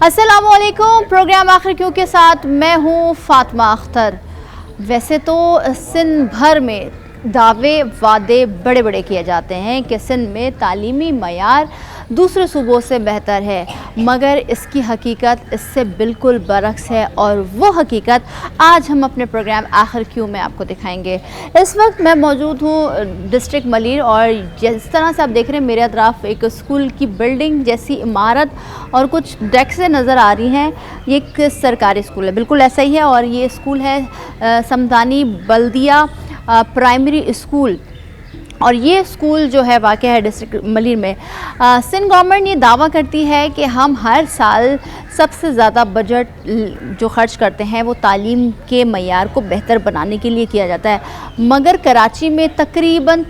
अस्सलामुअलैकुम। प्रोग्राम आखिर क्यों के साथ मैं हूँ फातिमा अख्तर। वैसे तो सिंध भर में दावे वादे बड़े बड़े किए जाते हैं कि सिंध में तालीमी मयार दूसरे सूबों से बेहतर है, मगर इसकी हकीकत इससे बिल्कुल बरक्स है और वो हकीकत आज हम अपने प्रोग्राम आखिर क्यों में आपको दिखाएंगे। इस वक्त मैं मौजूद हूँ डिस्ट्रिक्ट मलीर और जिस तरह से आप देख रहे हैं मेरे अतराफ़ एक स्कूल की बिल्डिंग जैसी इमारत और कुछ डेस्कें नज़र आ रही हैं। ये एक सरकारी स्कूल है, बिल्कुल ऐसा ही है। और ये स्कूल है समदानी बल्दिया प्राइमरी स्कूल और ये स्कूल जो है वाक़या है डिस्ट्रिक्ट मलीर में। सिंध गवर्नमेंट ये दावा करती है कि हम हर साल सबसे ज़्यादा बजट जो ख़र्च करते हैं वो तालीम के मयार को बेहतर बनाने के लिए किया जाता है, मगर कराची में तकरीबन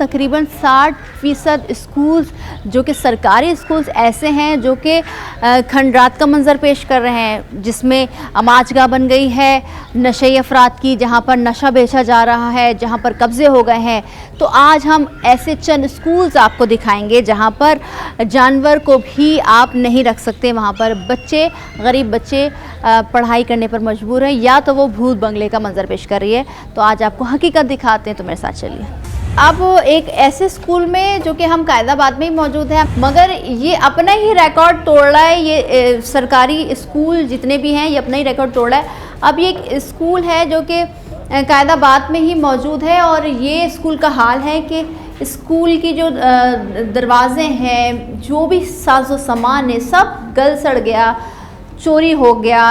60% स्कूल्स जो कि सरकारी स्कूल्स ऐसे हैं जो कि खंडरात का मंजर पेश कर रहे हैं, जिसमें अमाजगाह बन गई है नशे अफराद की, जहाँ पर नशा बेचा जा रहा है, जहाँ पर कब्ज़े हो गए हैं। तो आज हम ऐसे चंद स्कूल्स आपको दिखाएंगे जहाँ पर जानवर को भी आप नहीं रख सकते, वहाँ पर बच्चे, गरीब बच्चे पढ़ाई करने पर मजबूर हैं या तो वो भूत बंगले का मंजर पेश कर रही है। तो आज आपको हकीकत दिखाते हैं, तो मेरे साथ चलिए। अब एक ऐसे स्कूल में जो कि हम कायदाबाद में ही मौजूद हैं, मगर ये अपना ही रिकॉर्ड तोड़ रहा है। ये सरकारी स्कूल जितने भी हैं ये अपना ही रिकॉर्ड तोड़ रहा है। अब ये एक स्कूल है जो कि कायदाबाद में ही मौजूद है और ये स्कूल का हाल है कि स्कूल की जो दरवाज़े हैं, जो भी साजो सामान है, सब गल सड़ गया, चोरी हो गया,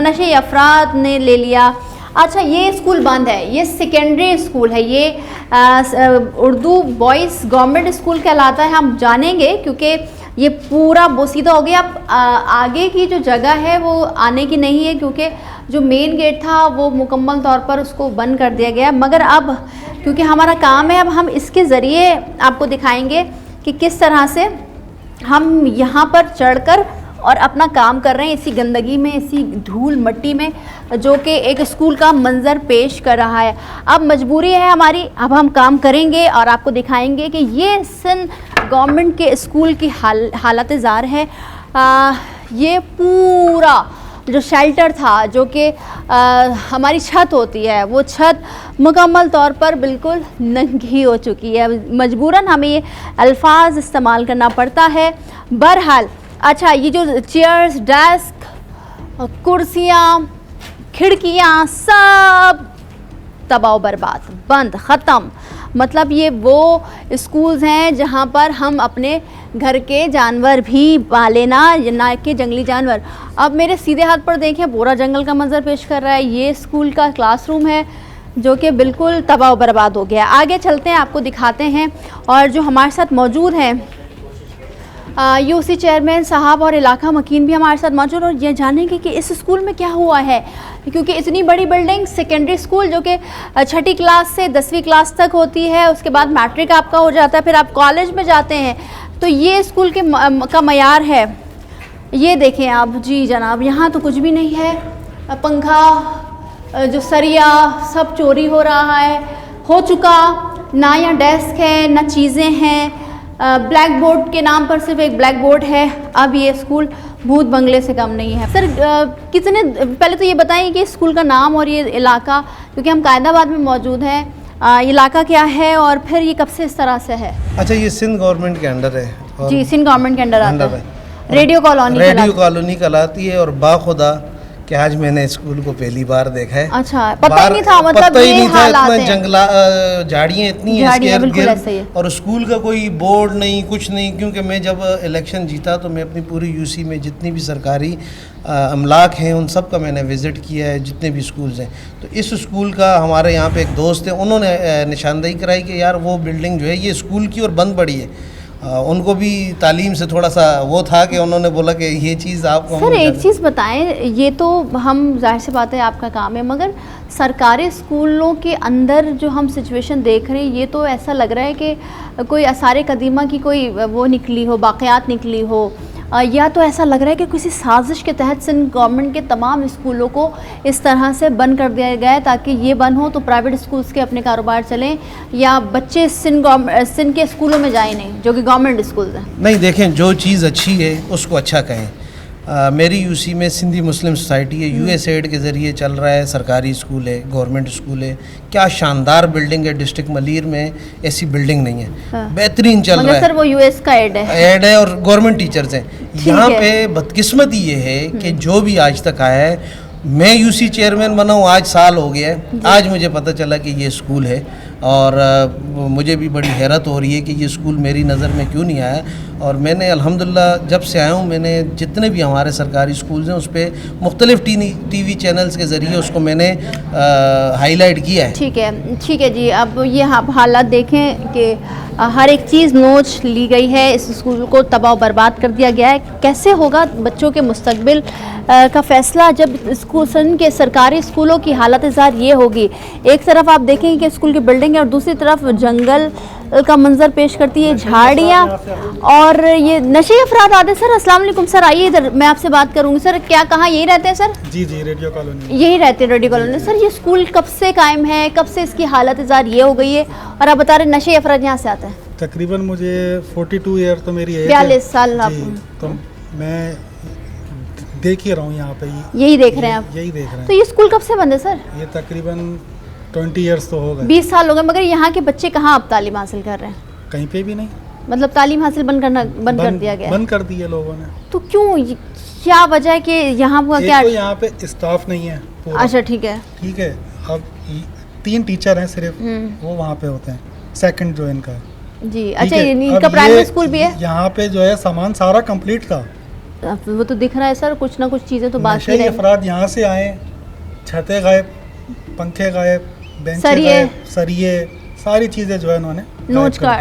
नशे अफराद ने ले लिया। अच्छा, ये स्कूल बंद है, ये सेकेंडरी स्कूल है, ये उर्दू बॉयज़ गवर्नमेंट स्कूल कहलाता है। हम जानेंगे क्योंकि ये पूरा बोसीदा हो गया। अब आगे की जो जगह है वो आने की नहीं है, क्योंकि जो मेन गेट था वो मुकम्मल तौर पर उसको बंद कर दिया गया। मगर अब क्योंकि हमारा काम है, अब हम इसके ज़रिए आपको दिखाएंगे कि किस तरह से हम यहाँ पर चढ़कर और अपना काम कर रहे हैं इसी गंदगी में, इसी धूल मट्टी में, जो कि एक स्कूल का मंजर पेश कर रहा है। अब मजबूरी है हमारी, अब हम काम करेंगे और आपको दिखाएंगे कि ये सिंध गवर्नमेंट के स्कूल की हालत ज़ार है। ये पूरा जो शेल्टर था, जो कि हमारी छत होती है, वो छत मुकम्मल तौर पर बिल्कुल नंगी हो चुकी है। मजबूरन हमें ये अल्फाज इस्तेमाल करना पड़ता है। बहरहाल अच्छा, ये जो चेयर्स, डेस्क, कुर्सियाँ, खिड़कियाँ सब तबाह बर्बाद, बंद, ख़त्म। मतलब ये वो स्कूल्स हैं जहाँ पर हम अपने घर के जानवर भी पाले ना कि जंगली जानवर। अब मेरे सीधे हाथ पर देखें, पूरा जंगल का मंजर पेश कर रहा है। ये स्कूल का क्लासरूम है जो कि बिल्कुल तबाह बर्बाद हो गया। आगे चलते हैं, आपको दिखाते हैं। और जो हमारे साथ मौजूद हैं यूसी चेयरमैन साहब और इलाका मकीन भी हमारे साथ मौजूद, और ये जानेंगे कि इस स्कूल में क्या हुआ है, क्योंकि इतनी बड़ी बिल्डिंग, सेकेंडरी स्कूल जो कि 6ठी क्लास से 10वीं क्लास तक होती है, उसके बाद मैट्रिक आपका हो जाता है, फिर आप कॉलेज में जाते हैं। तो ये स्कूल के का मयार है। ये देखें आप जी जनाब, यहाँ तो कुछ भी नहीं है। पंखा, जो सरिया, सब चोरी हो रहा है, हो चुका। ना यहाँ डेस्क है, ना चीज़ें हैं। ब्लैक बोर्ड के नाम पर सिर्फ एक ब्लैक बोर्ड है। अब ये स्कूल भूत बंगले से कम नहीं है। सर कितने, पहले तो ये बताएं कि स्कूल का नाम और ये इलाका, क्योंकि हम कायदाबाद में मौजूद हैं, इलाका क्या है और फिर ये कब से इस तरह से है? अच्छा, ये सिंध गवर्नमेंट के अंडर है। जी, सिंध गवर्नमेंट के अंडर आता है। रेडियो कॉलोनी कहलाती है। और बाखुदा कि आज मैंने स्कूल को पहली बार देखा है। अच्छा, पता ही नहीं था, मतलब पता ही नहीं था, इतना जंगला झाड़ियाँ इतनी हैं और स्कूल का कोई बोर्ड नहीं, कुछ नहीं। क्योंकि मैं जब इलेक्शन जीता तो मैं अपनी पूरी यूसी में जितनी भी सरकारी अमलाक हैं उन सब का मैंने विज़िट किया है, जितने भी स्कूल्स हैं। तो इस स्कूल का हमारे यहाँ पे एक दोस्त है, उन्होंने निशानदेही कराई कि यार वो बिल्डिंग जो है ये स्कूल की और बंद पड़ी है। उनको भी तालीम से थोड़ा सा वो था कि उन्होंने बोला कि ये चीज़ आपको। सर एक चीज़ बताएं, ये तो हम जाहिर सी बात है आपका काम है, मगर सरकारी स्कूलों के अंदर जो हम सिचुएशन देख रहे हैं, ये तो ऐसा लग रहा है कि कोई आसार कदीमा की कोई वो निकली हो, बाक़ियात निकली हो, या तो ऐसा लग रहा है कि किसी साजिश के तहत सिंध गवर्नमेंट के तमाम स्कूलों को इस तरह से बंद कर दिया गया है ताकि ये बंद हो तो प्राइवेट स्कूल्स के अपने कारोबार चलें, या बच्चे सिंध के स्कूलों में जाए नहीं, जो कि गवर्नमेंट स्कूल्स हैं। नहीं, देखें, जो चीज़ अच्छी है उसको अच्छा कहें। मेरी यूसी में सिंधी मुस्लिम सोसाइटी है, यूएसएड के ज़रिए चल रहा है, सरकारी स्कूल है, गवर्नमेंट स्कूल है, क्या शानदार बिल्डिंग है। डिस्ट्रिक्ट मलीर में ऐसी बिल्डिंग नहीं है, बेहतरीन चल रहा है। सर वो यूएस का एड है और गवर्नमेंट टीचर्स हैं यहाँ पे। बदकिस्मती ये है कि जो भी आज तक आया है, मैं यूसी चेयरमैन बना हूँ, आज साल हो गया है, आज मुझे पता चला कि ये स्कूल है। और मुझे भी बड़ी हैरत हो रही है कि ये स्कूल मेरी नज़र में क्यों नहीं आया। और मैंने अल्हम्दुलिल्लाह जब से आया हूँ, मैंने जितने भी हमारे सरकारी स्कूल्स हैं उस पर मुख्तलिफ टीवी चैनल्स के ज़रिए उसको मैंने हाईलाइट किया है। ठीक है जी। अब ये आप हालात देखें कि हर एक चीज़ नोच ली गई है, इस स्कूल को तबाह बर्बाद कर दिया गया है। कैसे होगा बच्चों के मुस्तकबिल का फ़ैसला जब स्कूल के सरकारी स्कूलों की हालत ज़ार ये होगी। एक तरफ आप देखेंगे कि स्कूल की बिल्डिंग है और दूसरी तरफ जंगल का मंजर पेश करती है, झाड़ियाँ और ये नशे अफराद आते। सर अस्सलाम वालेकुम। सर आइए इधर, मैं आपसे बात करूँगी। सर क्या कहाँ यही रहते हैं सर? जी रेडियो कॉलोनी यही रहते हैं, रेडियो कॉलोनी। सर ये स्कूल कब से कायम है, कब से इसकी हालत ज़ार ये हो गई है और आप बता रहे नशे अफराद यहाँ से आते हैं? तकरीबन मुझे 42 ईयर तो मेरी एज 42 साल आप तो मैं देख ही रहा हूँ यहाँ पे। यही देख रहे हैं आप? यही देख रहे हैं। तो ये स्कूल कब से बंद है सर? ये तकरीबन 20 ईयर्स तो हो गए, 20 साल हो गए। मगर यहाँ के बच्चे कहाँ अब तालीम हासिल कर रहे हैं? कहीं पे भी नहीं। मतलब तालीम हासिल बंद कर दिया गया? बंद कर दिए लोगों ने। तो क्यों, क्या वजह है कि यहाँ का क्या? तो यहाँ पे स्टाफ नहीं है पूरा। अच्छा ठीक है। अब 3 टीचर हैं सिर्फ, वो वहाँ पे होते हैं। सेकंड जो इनका जी। अच्छा इनका प्राइमरी स्कूल भी है यहाँ पे? जो है सामान सारा कंप्लीट था, वो तो दिख रहा है सर, कुछ ना कुछ चीज़ें तो बाकी रही। अफराद यहाँ से आए, छतें गायब, पंखे गायब, बेंचें गायब, सरिये, सारी चीज़ें जो है उन्होंने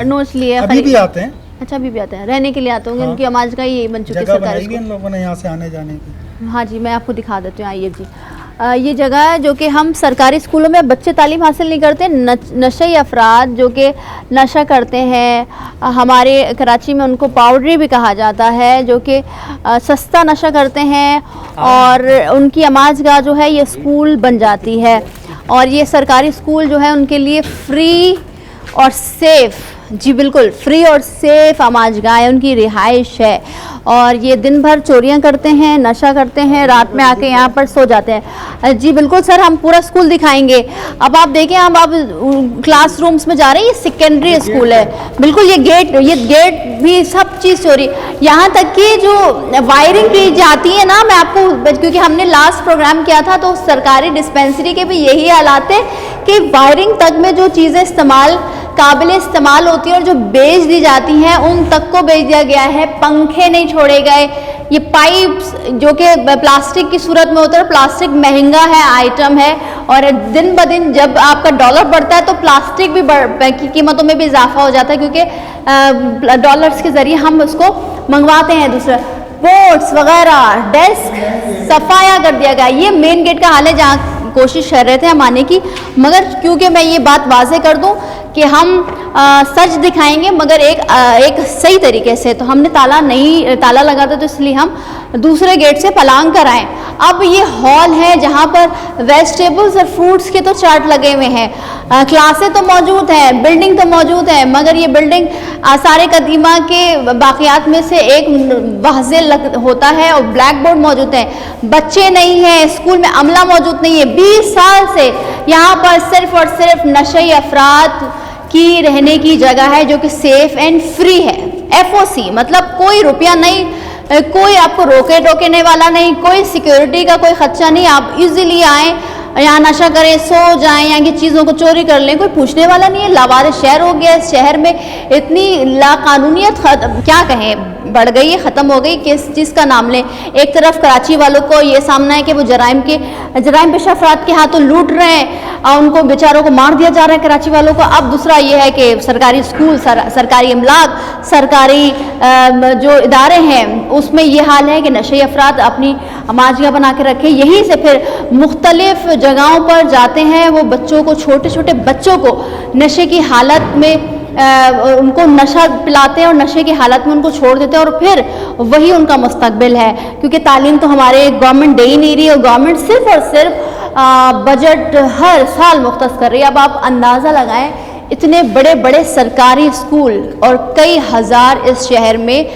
नोच लिए। अभी भी आते हैं। अच्छा अभी भी आते हैं, रहने के लिए आते होंगे। उनकी आवाज़ का ही बन चुकी है सरकारी स्कूल। इन लोगों ने यहाँ से आने जाने की। हाँ जी, मैं आपको दिखा देती हूँ, आइए जी। ये जगह है जो कि हम सरकारी स्कूलों में बच्चे तालीम हासिल नहीं करते, नशे अफराद जो कि नशा करते हैं, हमारे कराची में उनको पाउडरी भी कहा जाता है, जो कि सस्ता नशा करते हैं और उनकी आमाज़गाह जो है ये स्कूल बन जाती है। और ये सरकारी स्कूल जो है उनके लिए फ्री और सेफ़, जी बिल्कुल फ्री और सेफ़ आमाज़गाह है, उनकी रिहाइश है। और ये दिन भर चोरियां करते हैं, नशा करते हैं, रात में आके यहाँ पर सो जाते हैं। जी बिल्कुल सर, हम पूरा स्कूल दिखाएंगे। अब आप देखें, हम अब क्लासरूम्स में जा रहे हैं। ये सेकेंडरी स्कूल है, बिल्कुल ये गेट भी सब चीज़ चोरी। यहाँ तक कि जो वायरिंग की जाती है ना, मैं आपको, क्योंकि हमने लास्ट प्रोग्राम किया था तो सरकारी डिस्पेंसरी के भी यही हालात है कि वायरिंग तक में जो चीज़ें काबिल इस्तेमाल होती है और जो बेच दी जाती हैं उन तक को बेच दिया गया है। पंखे नहीं छोड़े गए, ये पाइप्स जो कि प्लास्टिक की सूरत में होता है, प्लास्टिक महंगा है आइटम है और दिन ब दिन जब आपका डॉलर बढ़ता है तो प्लास्टिक भी की कीमतों में भी इजाफा हो जाता है, क्योंकि डॉलर्स के ज़रिए हम उसको मंगवाते हैं। दूसरा बोर्ड्स वगैरह, डेस्क सफाया कर दिया गया। ये मेन गेट का हाल है जहाँ कोशिश कर रहे थे हम आने की, मगर क्योंकि मैं ये बात वाज़ेह कर दूं कि हम सच दिखाएंगे मगर एक सही तरीके से, तो हमने ताला लगा था तो इसलिए हम दूसरे गेट से पलांग कर आए। अब ये हॉल है जहाँ पर वेजिटेबल्स और फ्रूट्स के तो चार्ट लगे हुए हैं, क्लासें तो मौजूद हैं, बिल्डिंग तो मौजूद है, मगर ये बिल्डिंग आसार कदीमा के बाक़ियात में से एक वाज़ेह होता है और ब्लैक बोर्ड मौजूद है। बच्चे नहीं हैं, स्कूल में अमला मौजूद नहीं है। 20 साल से यहाँ पर सिर्फ और सिर्फ नशे अफराद की रहने की जगह है जो कि सेफ एंड फ्री है। FOC मतलब कोई रुपया नहीं, कोई आपको रोके टोकेने वाला नहीं, कोई सिक्योरिटी का कोई खदशा नहीं। आप इजीली आएँ, यहाँ नशा करें, सो जाएं, यहाँ की चीज़ों को चोरी कर लें, कोई पूछने वाला नहीं है। लावारिस शहर हो गया, इस शहर में इतनी लाकानूनियत क्या कहें बढ़ गई है, ख़त्म हो गई। किस चीज़ का नाम लें? एक तरफ कराची वालों को ये सामना है कि वो जराइम पेशा अफराद के हाथों लूट रहे हैं और उनको बेचारों को मार दिया जा रहा है कराची वालों को। अब दूसरा ये है कि सरकारी स्कूल, सरकारी अमलाक, सरकारी जो इदारे हैं उसमें ये हाल है कि नशे अफराद अपनी आमाज़गाह बना के रखे। यहीं से फिर मुख्तलिफ जगहों पर जाते हैं, वो बच्चों को, छोटे छोटे बच्चों को नशे की हालत में उनको नशा पिलाते हैं और नशे की हालत में उनको छोड़ देते हैं और फिर वही उनका मुस्तकबिल है। क्योंकि तालीम तो हमारे गवर्नमेंट दे ही नहीं रही और गवर्नमेंट सिर्फ और सिर्फ बजट हर साल मुख्तस कर रही है। अब आप अंदाज़ा लगाएं इतने बड़े बड़े सरकारी स्कूल और कई हज़ार इस शहर में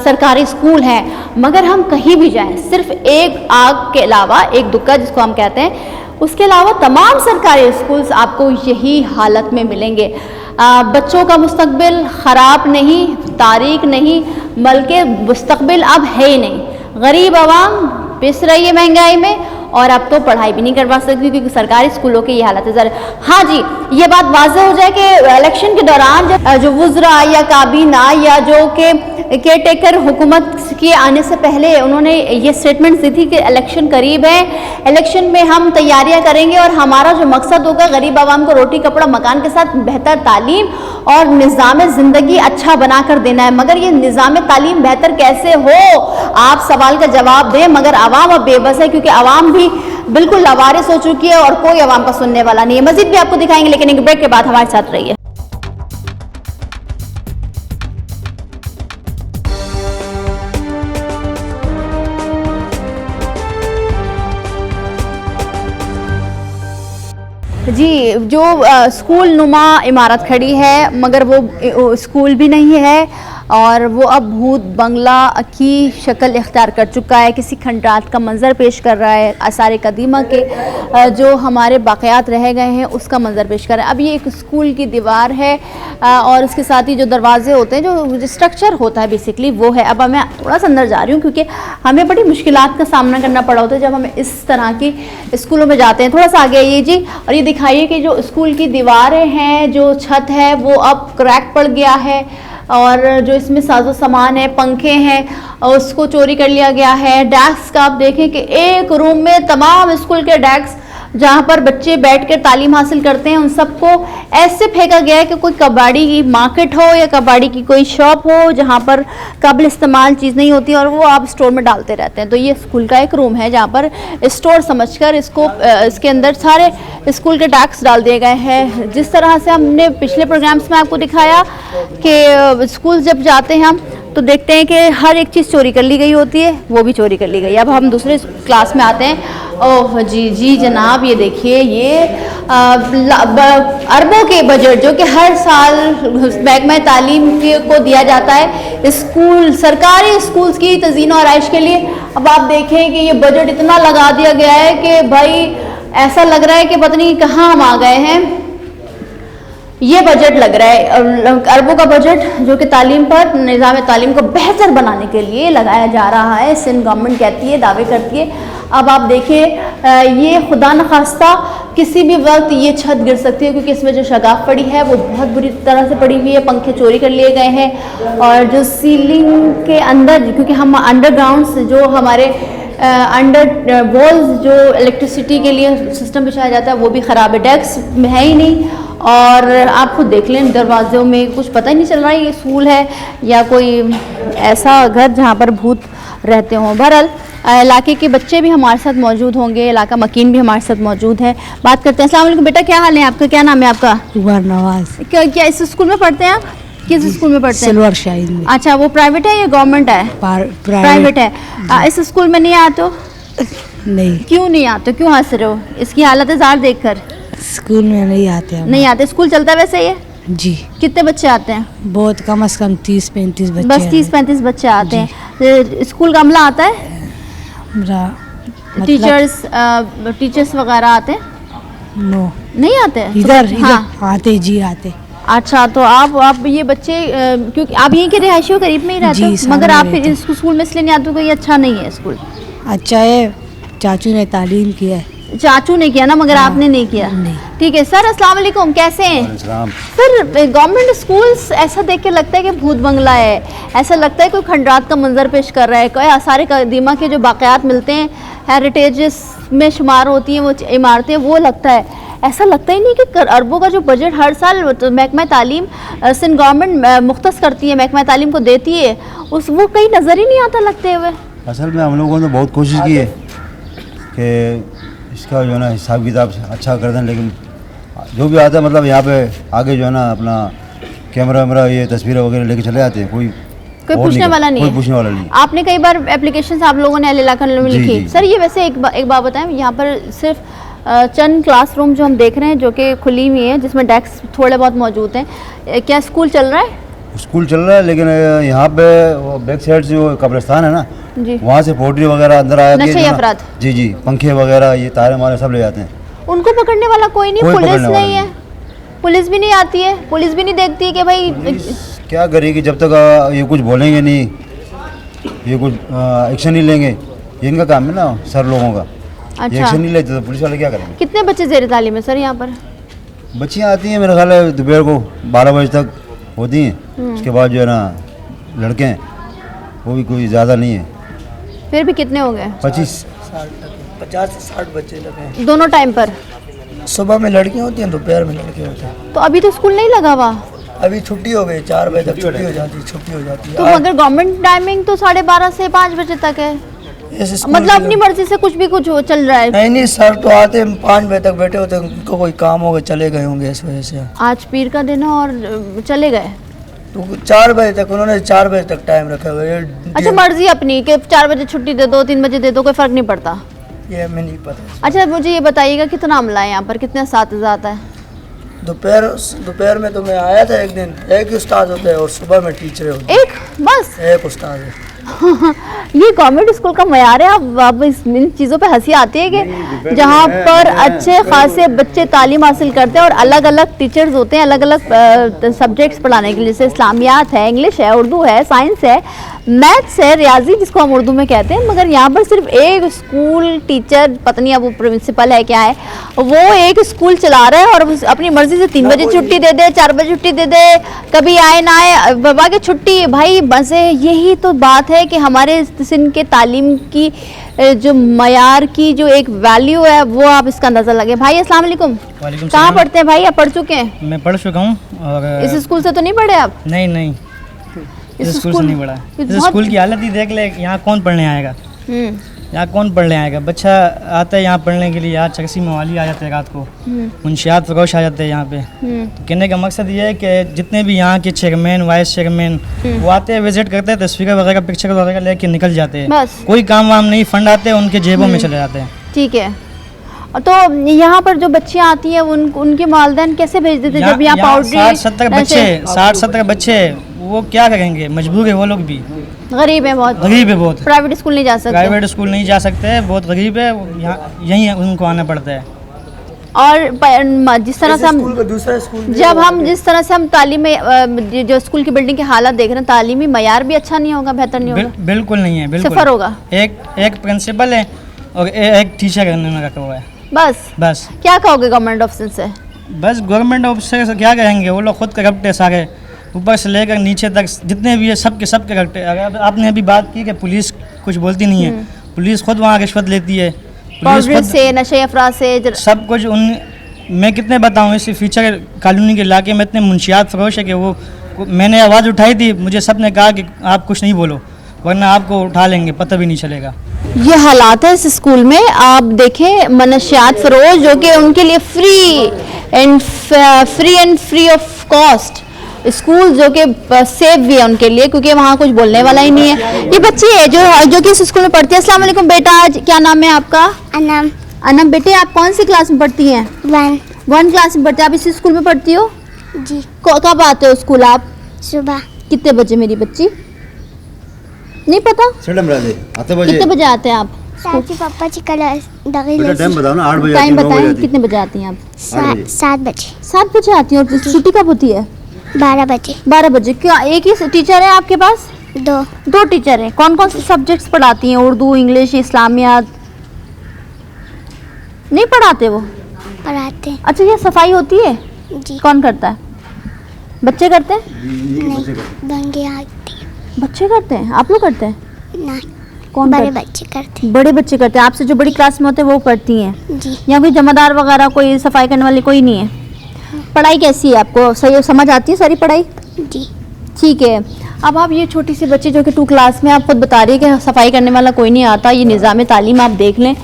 सरकारी स्कूल हैं, मगर हम कहीं भी जाएं सिर्फ एक आग के अलावा, एक दुक्का जिसको हम कहते हैं, उसके अलावा तमाम सरकारी स्कूल्स आपको यही हालत में मिलेंगे। बच्चों का मुस्तकबिल ख़राब नहीं, तारीख नहीं, बल्कि मुस्तकबिल अब है ही नहीं। गरीब आवाम पिस रही है महंगाई में और अब तो पढ़ाई भी नहीं करवा सकती क्योंकि सरकारी स्कूलों की ये हालत है। हाँ जी, ये बात वाज़ेह हो जाए कि इलेक्शन के दौरान जो वुज़रा या काबीना या जो कि केयर टेकर हुकूमत के आने से पहले उन्होंने ये स्टेटमेंट दी थी कि इलेक्शन करीब है, इलेक्शन में हम तैयारियां करेंगे और हमारा जो मकसद होगा गरीब आवाम को रोटी कपड़ा मकान के साथ बेहतर तालीम और निज़ाम ज़िंदगी अच्छा बना कर देना है। मगर ये निज़ाम तालीम बेहतर कैसे हो, आप सवाल का जवाब दें, मगर आवाम अब बेबस है क्योंकि आवाम भी बिल्कुल लावारिस हो चुकी है और कोई आवाम का सुनने वाला नहीं है। मजीद भी आपको दिखाएंगे, लेकिन एक ब्रेक के बाद हमारे साथ रहिए। जी, जो स्कूल नुमा इमारत खड़ी है मगर वो स्कूल भी नहीं है और वो अब भूत बंगला की शक्ल इख्तियार कर चुका है। किसी खंडरात का मंजर पेश कर रहा है, आसार कदीमा के जो हमारे बाक़ियात रह गए हैं उसका मंजर पेश कर रहा है। अब ये एक स्कूल की दीवार है और उसके साथ ही जो दरवाजे होते हैं, जो स्ट्रक्चर होता है बेसिकली वो है। अब मैं थोड़ा सा अंदर जा रही हूँ क्योंकि हमें बड़ी मुश्किलात का सामना करना पड़ा होता है जब हम इस तरह की स्कूलों में जाते हैं। थोड़ा सा आगे आइए जी और ये दिखाइए कि जो स्कूल की दीवारें हैं, जो छत है वो अब क्रैक पड़ गया है और जो इसमें साजो सामान है, पंखे हैं, उसको चोरी कर लिया गया है। डेस्क आप देखें कि एक रूम में तमाम स्कूल के डेस्क जहाँ पर बच्चे बैठकर तालीम हासिल करते हैं उन सबको ऐसे फेंका गया है कि कोई कबाड़ी की मार्केट हो या कबाड़ी की कोई शॉप हो जहाँ पर काबिल इस्तेमाल चीज़ नहीं होती और वो आप स्टोर में डालते रहते हैं। तो ये स्कूल का एक रूम है जहाँ पर स्टोर समझकर इसको इसके अंदर सारे स्कूल के डेस्क डाल दिए गए हैं। जिस तरह से हमने पिछले प्रोग्राम्स में आपको दिखाया कि स्कूल जब जाते हैं हम तो देखते हैं कि हर एक चीज़ चोरी कर ली गई होती है, वो भी चोरी कर ली गई। अब हम दूसरे क्लास में आते हैं। ओह जी जनाब, ये देखिए ये अरबों के बजट जो कि हर साल महकमा तालीम को दिया जाता है स्कूल, सरकारी स्कूल्स की तज़ीन और आराइश के लिए। अब आप देखें कि ये बजट इतना लगा दिया गया है कि भाई ऐसा लग रहा है कि पता नहीं कहाँ हम आ गए हैं। ये बजट लग रहा है अरबों का बजट जो कि तालीम पर, निज़ाम तालीम को बेहतर बनाने के लिए लगाया जा रहा है। सिंध गवर्नमेंट कहती है, दावे करती है। अब आप देखिए ये खुदा न खास्ता किसी भी वक्त ये छत गिर सकती है क्योंकि इसमें जो शगाफ पड़ी है वो बहुत बुरी तरह से पड़ी हुई है, पंखे चोरी कर लिए गए हैं और जो सीलिंग के अंदर, क्योंकि हम अंडरग्राउंड से जो हमारे अंडर वॉल्स जो इलेक्ट्रिसिटी के लिए सिस्टम बिछाया जाता है वो भी ख़राब है, डेस्क है ही नहीं। और आप खुद देख लें दरवाज़ों में कुछ पता ही नहीं चल रहा है ये स्कूल है या कोई ऐसा घर जहाँ पर भूत रहते हों। बहरहाल इलाके के बच्चे भी हमारे साथ मौजूद होंगे, इलाका मकीन भी हमारे साथ मौजूद है। बात करते हैं। अस्सलाम वालेकुम बेटा, क्या हाल है आपका, क्या नाम है आपका? नवाज। क्या इस स्कूल में पढ़ते हैं आप? किस स्कूल में पढ़ते हैं? सिल्वर शाइन में। अच्छा, वो प्राइवेट है या गवर्नमेंट है? प्राइवेट है। इस स्कूल में नहीं आते हो? नहीं। क्यों नहीं आते, क्यों हंस रहे हो? इसकी हालत ज़ार देख कर। स्कूल में नहीं आते हम। नहीं आते। स्कूल चलता है वैसे ये? जी। कितने बच्चे आते हैं? बहुत कम से कम 30-35 बच्चे। बस 30-35 बच्चे आते हैं। स्कूल का अमला आता है? टीचर्स वगैरह आते हैं? नो, नहीं आते हैं। इधर हाँ आते जी आते। अच्छा, तो आप ये बच्चे क्योंकि आप यहीं के रिहायशी हो, करीब में ही रहते हो, मगर आप फिर इस स्कूल में इसलिए नहीं आते हो कि ये अच्छा नहीं है स्कूल? अच्छा है, चाचू ने तालीम किया है। चाचू ने किया ना, मगर आपने नहीं किया। नहीं। ठीक है सर, अस्सलाम वालेकुम, कैसे हैं सर? गवर्नमेंट स्कूल्स ऐसा देख के लगता है कि भूत बंगला है, ऐसा लगता है कोई खंडरात का मंजर पेश कर रहा है। कोई आसार कदीमा के जो बाक़ियात मिलते हैं, हेरिटेजेस में शुमार होती हैं वो इमारतें, वो लगता है। ऐसा लगता ही नहीं कि अरबों का जो बजट हर साल महकमा तालीम सिंध गवर्नमेंट मुख्तस करती है, महकमा तालीम को देती है, वो कहीं नज़र ही नहीं आता लगते हुए। असल में हम लोगों ने बहुत कोशिश की है कि इसका जो है ना हिसाब किताब अच्छा कर दें, लेकिन जो भी आता है मतलब यहाँ पे आगे जो है ना अपना कैमरा वैमरा ये तस्वीरें वगैरह लेके चले जाते हैं। कोई पूछने वाला नहीं है। कोई पूछने वाला नहीं। आपने कई बार एप्लीकेशन आप लोगों ने अहले इलाका में लिखी। सर ये वैसे एक बात बताएं, यहाँ पर सिर्फ चंद क्लासरूम जो हम देख रहे हैं जो कि खुली हुई है, जिसमें डेस्क थोड़े बहुत मौजूद हैं। क्या स्कूल चल रहा है? स्कूल चल रहा है, लेकिन यहाँ पे वो बैक साइड से वो कब्रिस्तान है ना, जी, वहाँ से पोल्ट्री वगैरह अंदर आया के नशे जो ना- अफराद। जी जी, पंखे वगैरह ये तारे मारे सब ले जाते हैं। उनको पकड़ने वाला कोई नहीं, कोई पुलिस पकड़ने वाला नहीं है, पुलिस भी नहीं आती है, पुलिस भी नहीं देखती है कि भाई क्या करेगी जब तक ये कुछ बोलेंगे नहीं, ये कुछ एक्शन नहीं लेंगे। ये इनका काम है ना सर लोगों का, ये अच्छा। एक्शन नहीं लेते तो पुलिस वाले क्या करेंगे। कितने बच्चे ज़ेर तालीम है सर यहाँ पर? बच्चियाँ आती हैं मेरा ख्याल है दोपहर को 12 बजे तक होती हैं, उसके बाद जो है ना लड़के हैं वो भी कोई ज़्यादा नहीं है, फिर भी कितने हो गए? 25। 50 से 60 बच्चे लगे हैं। दोनों टाइम पर? सुबह में लड़कियां होती हैं, दोपहर में लड़के होते हैं। तो अभी तो स्कूल नहीं लगा हुआ? अभी छुट्टी हो गई, 4 बजे तक छुट्टी हो जाती है, छुट्टी हो जाती है। तो मगर गवर्नमेंट टाइमिंग तो 12:30 से 5 बजे तक है, इस स्कूल मतलब के अपनी मर्जी से कुछ भी कुछ चल रहा है। नहीं नहीं, सर तो आते हैं 5 बजे तक बैठे होते हैं, उनको कोई काम होगा चले गए होंगे इस वजह से। आज पीर का दिन है और चले गए। तो 4 बजे तक उन्होंने 4 बजे तक टाइम रखा हुआ है। अच्छा, मर्जी अपनी कि 4 बजे छुट्टी दे दो, 3 बजे दे दो, कोई फ़र्क नहीं पड़ता। ये हमें नहीं पता। अच्छा, मुझे ये बताइएगा कितना अमला है यहाँ पर, कितने असातिज़ा आता है? दोपहर में तो मैं आया था एक दिन, एक ही उस्ताद होता है और सुबह में टीचर होते एक बस? हैं, एक उस्ताद है। ये गवर्नमेंट स्कूल का मयार है। अब इन चीज़ों पे हंसी आती है कि जहाँ पर अच्छे खासे बच्चे तालीम हासिल करते हैं और अलग अलग टीचर्स होते हैं अलग अलग सब्जेक्ट्स पढ़ाने के लिए, जैसे इस्लामियात है, इंग्लिश है, उर्दू है, साइंस है, मैथ्स है, रियाजी जिसको हम उर्दू में कहते हैं, मगर यहाँ पर सिर्फ एक स्कूल टीचर, पता नहीं अब वो प्रिंसिपल है क्या है, वो एक स्कूल चला रहा है और अपनी मर्जी से 3 बजे छुट्टी दे दे, 4 बजे छुट्टी दे दे, कभी आए ना आए, बाबा की छुट्टी। भाई बस यही तो बात है कि हमारे सिंध के तालीम की जो मयार की जो एक वैल्यू है वो आप इसका अंदाज़ा लगे। भाई अस्सलाम वालेकुम, वालेकुम कहाँ सलाम। पढ़ते हैं भाई? आप पढ़ चुके हैं? मैं पढ़ चुका हूँ और इस स्कूल से तो नहीं पढ़े आप? नहीं इस स्कूल से नहीं पढ़ा। इस बहुत- स्कूल की हालत ही देख ले, यहाँ कौन पढ़ने आएगा, हम्म, यहाँ कौन पढ़ने आएगा। बच्चा आता है यहाँ पढ़ने के लिए, यहाँ चकसी मवाली आ जाते हैं रात को, मुंशियात फरोश आ जाते हैं यहाँ पे। तो कहने का मकसद ये है कि जितने भी यहाँ के चेयरमैन, वाइस चेयरमैन, वो आते हैं, विजिट करते हैं, तस्वीरें वगैरह, पिक्चर वगैरह लेके निकल जाते हैं। बस। कोई काम वाम नहीं, फंड आते हैं उनके जेबों में चले जाते हैं। ठीक है। तो यहाँ पर जो बच्चियाँ आती हैं उनके वालिदैन कैसे भेज देते जब यहाँ पाउडरी 60-70 बच्चे वो क्या करेंगे, मजबूर है वो लोग भी, गरीब है बहुत, गरीब है बहुत, प्राइवेट स्कूल नहीं जा सकते, प्राइवेट स्कूल नहीं जा सकते, बहुत गरीब है, यहाँ यहीं उनको आना पड़ता है। और जिस तरह से हम दूसरा स्कूल जब हम जिस तरह से हम तालीमी जो स्कूल की बिल्डिंग के हालात देख रहे हैं, तालीमी मयार भी अच्छा नहीं होगा, बेहतर नहीं होगा, बिल्कुल नहीं है, बिल्कुल सिफर होगा। एक प्रिंसिपल है और एक टीचर करने में रखा हुआ है। बस क्या कहोगे गवर्नमेंट ऑफिसर से? बस गवर्नमेंट ऑफिसर से क्या कहेंगे, वो लोग खुद करप्ट है सारे, ऊपर से लेकर नीचे तक जितने भी है सब के करप्ट है। अगर आपने अभी बात की कि पुलिस कुछ बोलती नहीं है, पुलिस खुद वहाँ रिश्वत लेती है, पुलिस पाउडरी खुद से, नशे अफराद से, सब कुछ मैं कितने बताऊँ, इस फीचर कॉलोनी के इलाके में इतने मुंशियात फरोश है कि वो मैंने आवाज़ उठाई थी, मुझे सब ने कहा कि आप कुछ नहीं बोलो वरना आपको उठा लेंगे, पता भी नहीं चलेगा। ये हालात है इस स्कूल में। आप देखें मनशियात फरोज जो कि उनके लिए फ्री ऑफ कॉस्ट स्कूल जो कि सेफ भी है उनके लिए, क्योंकि वहाँ कुछ बोलने वाला ही नहीं है। ये बच्ची है जो कि इस स्कूल में पढ़ती है। अस्सलाम वालेकुम बेटा, आज क्या नाम है आपका? अनम। अनम बेटे, आप कौन सी क्लास में पढ़ती हैं? 1 क्लास में पढ़ते हैं। आप इसी स्कूल में पढ़ती हो? जी। कब आते हो स्कूल आप? सुबह। कितने बजे मेरी बच्ची? नहीं पता कितने बजे आते हैं आप? साथी पापा जी क्लास टाइम बताओ ना, 8 बजे टाइम बताएं, कितने बजे आती हैं आप? 7 बजे। 7 बजे आती हैं। और छुट्टी कब होती है? 12 बजे। 12 बजे। क्या एक ही टीचर है आपके पास? 2 टीचर हैं। कौन कौन से सब्जेक्ट्स पढ़ाती हैं? उर्दू, इंग्लिश, इस्लामियात नहीं पढ़ाते वो? पढ़ाते हैं। अच्छा, ये सफाई होती है? जी। कौन करता है? बच्चे करते हैं? नहीं, बंगे आती है। बच्चे करते हैं? आप लोग करते हैं? ना, कौन बड़े करते? बच्चे करते बड़े बच्चे करते हैं। आपसे जो बड़ी क्लास में होते हैं वो पढ़ती हैं? हैं। जी। यहाँ कोई जमादार वगैरह, कोई सफाई करने वाली कोई नहीं है? पढ़ाई कैसी है आपको? सही समझ आती है सारी पढ़ाई? जी। ठीक है। अब आप ये छोटी सी बच्ची जो कि 2 क्लास में, आप खुद बता रही है कि सफाई करने वाला कोई नहीं आता। ये निज़ाम तालीम आप देख लें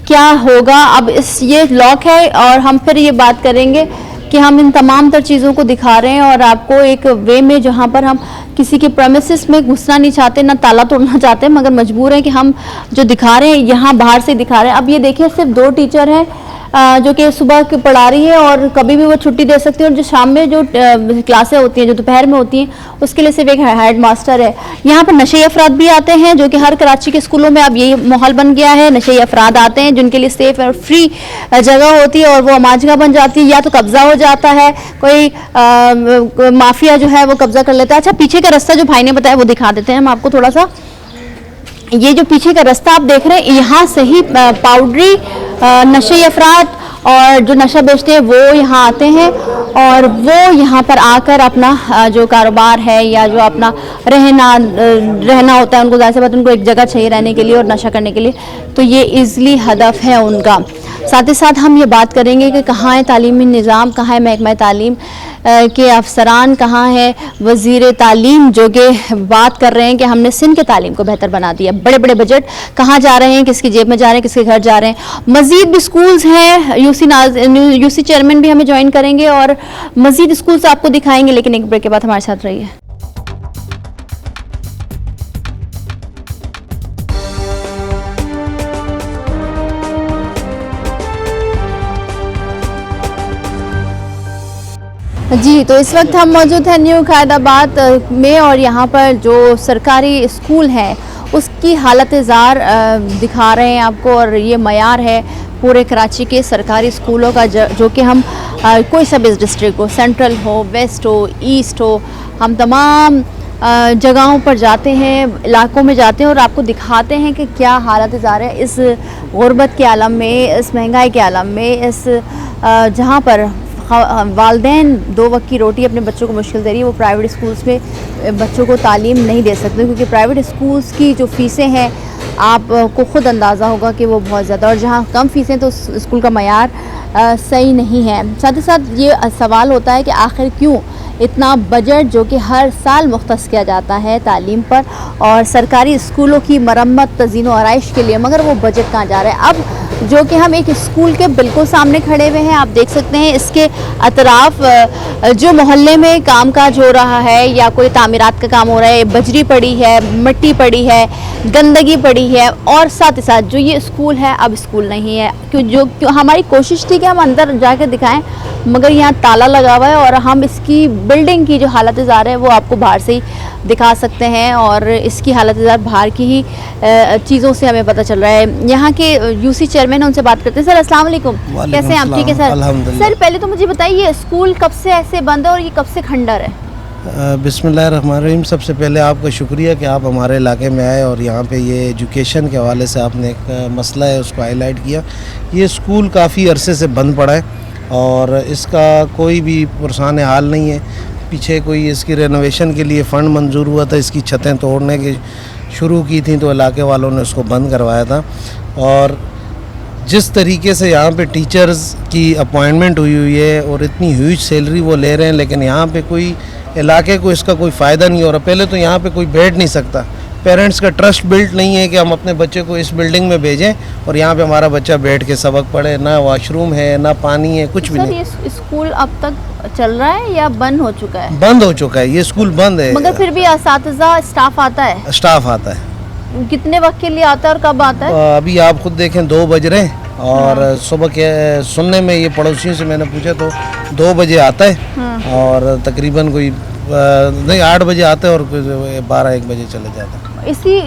क्या होगा। अब ये लॉक है और हम फिर ये बात करेंगे कि हम इन तमाम तर चीज़ों को दिखा रहे हैं और आपको एक वे में जहाँ पर हम किसी के प्रेमिसेस में घुसना नहीं चाहते, ना ताला तोड़ना चाहते, मगर मजबूर हैं कि हम जो दिखा रहे हैं यहाँ बाहर से दिखा रहे हैं। अब ये देखिए सिर्फ 2 टीचर हैं जो कि सुबह की पढ़ा रही है और कभी भी वो छुट्टी दे सकती है, और जो शाम में जो क्लासें होती हैं, जो दोपहर में होती हैं, उसके लिए सिर्फ एक हेड मास्टर है। यहाँ पर नशे अफराद भी आते हैं, जो कि हर कराची के स्कूलों में अब यही माहौल बन गया है। नशे अफराद आते हैं जिनके लिए सेफ और फ्री जगह होती है और वो अमाजगा बन जाती है, या तो कब्जा हो जाता है, कोई माफिया जो है वो कब्जा कर लेता है। अच्छा, पीछे का रास्ता जो भाई ने बताया वो दिखा देते हैं हम आपको थोड़ा सा। ये जो पीछे का रास्ता आप देख रहे हैं, यहाँ से ही पाउडरी नशे अफराद और जो नशा बेचते हैं वो यहाँ आते हैं और वो यहाँ पर आकर अपना जो कारोबार है या जो अपना रहना होता है, उनको ज़ाहिर सी बात उनको एक जगह चाहिए रहने के लिए और नशा करने के लिए, तो ये इजली हदफ है उनका। साथ ही साथ हम ये बात करेंगे कि कहाँ है तालीमी निज़ाम, कहाँ है महकमा तालीम के अफसरान, कहाँ है वज़ीर तालीम जो कि बात कर रहे हैं कि हमने सिंध के तालीम को बेहतर बना दिया। बड़े बड़े बजट कहाँ जा रहे हैं, किसकी जेब में जा रहे हैं, किसके घर जा रहे हैं। मज़ीद भी स्कूल्स हैं, यूसी चेयरमैन भी हमें ज्वाइन करेंगे और मज़ीद स्कूल्स आपको दिखाएंगे, लेकिन एक ब्रेक के बाद हमारे साथ रहिए। जी, तो इस वक्त हम मौजूद हैं न्यू कायदाबाद में और यहाँ पर जो सरकारी स्कूल है उसकी हालत ज़ार दिखा रहे हैं आपको, और ये मयार है पूरे कराची के सरकारी स्कूलों का, जो कि हम कोई सा भी डिस्ट्रिक्ट हो, सेंट्रल हो, वेस्ट हो, ईस्ट हो, हम तमाम जगहों पर जाते हैं, इलाकों में जाते हैं और आपको दिखाते हैं कि क्या हालत ज़ार है इस गुर्बत के आलम में, इस महंगाई के आलम में, इस जहाँ पर वालदैन 2 वक्त की रोटी अपने बच्चों को मुश्किल दे रही है। वो प्राइवेट स्कूल्स में बच्चों को तालीम नहीं दे सकते, क्योंकि प्राइवेट स्कूल्स की जो फ़ीसें हैं आपको ख़ुद अंदाज़ा होगा कि वो बहुत ज़्यादा, और जहाँ कम फ़ीसें तो स्कूल का मयार सही नहीं है। साथ ही साथ ये सवाल होता है कि आखिर क्यों इतना बजट जो कि हर साल मुख्तस किया जाता है तालीम पर और सरकारी स्कूलों की मरम्मत, तज़ीन और आराइश के लिए, मगर वो बजट कहाँ जा रहा है। अब जो कि हम एक स्कूल के बिल्कुल सामने खड़े हुए हैं, आप देख सकते हैं इसके अतराफ जो मोहल्ले में कामकाज हो रहा है या कोई तामीरात का काम हो रहा है, बजरी पड़ी है, मिट्टी पड़ी है, गंदगी पड़ी है, और साथ ही साथ जो ये स्कूल है अब स्कूल नहीं है। क्यों हमारी कोशिश थी कि हम अंदर जाकर दिखाएं, मगर यहाँ ताला लगा हुआ है और हम इसकी बिल्डिंग की जो हालत ज़ार है वो आपको बाहर से ही दिखा सकते हैं, और इसकी हालत ज़ार बाहर की ही चीज़ों से हमें पता चल रहा है। यहाँ के यूसी चेयरमैन, उनसे बात करते हैं। सर अस्सलाम वालेकुम, कैसे हैं आप? ठीक है सर। सर पहले तो मुझे बताइए, ये स्कूल कब से ऐसे बंद है और ये कब से खंडर है? बिस्मिल्लाहिर्रहमानिर्रहीम। सबसे पहले आपका शुक्रिया कि आप हमारे इलाके में आए और यहाँ पे ये एजुकेशन के हवाले से आपने एक मसला है उसको हाईलाइट किया। ये स्कूल काफ़ी अरसे से बंद पड़ा है और इसका कोई भी पुरसान हाल नहीं है। पीछे कोई इसकी रेनोवेशन के लिए फ़ंड मंजूर हुआ था, इसकी छतें तोड़ने की शुरू की थी तो इलाके वालों ने उसको बंद करवाया था। और जिस तरीके से यहाँ पे टीचर्स की अपॉइंटमेंट हुई है और इतनी ह्यूज सैलरी वो ले रहे हैं, लेकिन यहाँ पे कोई इलाके को इसका कोई फ़ायदा नहीं हो रहा। पहले तो यहाँ पे कोई बैठ नहीं सकता, पेरेंट्स का ट्रस्ट बिल्ट नहीं है कि हम अपने बच्चे को इस बिल्डिंग में भेजें और यहाँ पे हमारा बच्चा बैठ के सबक पढ़े। ना वॉशरूम है, ना पानी है, कुछ भी नहीं। ये स्कूल अब तक चल रहा है या बंद हो चुका है? बंद हो चुका है, ये स्कूल बंद है। मगर फिर भी असातिज़ा स्टाफ आता है? स्टाफ आता है। कितने वक्त के लिए आता है और कब आता है? अभी आप खुद देखें 2 बज रहे हैं और सुबह के सुनने में ये पड़ोसियों से मैंने पूछा तो 2 बजे आता है और तकरीबन कोई नहीं 8 बजे आता है और 12-1 बजे चले जाता है।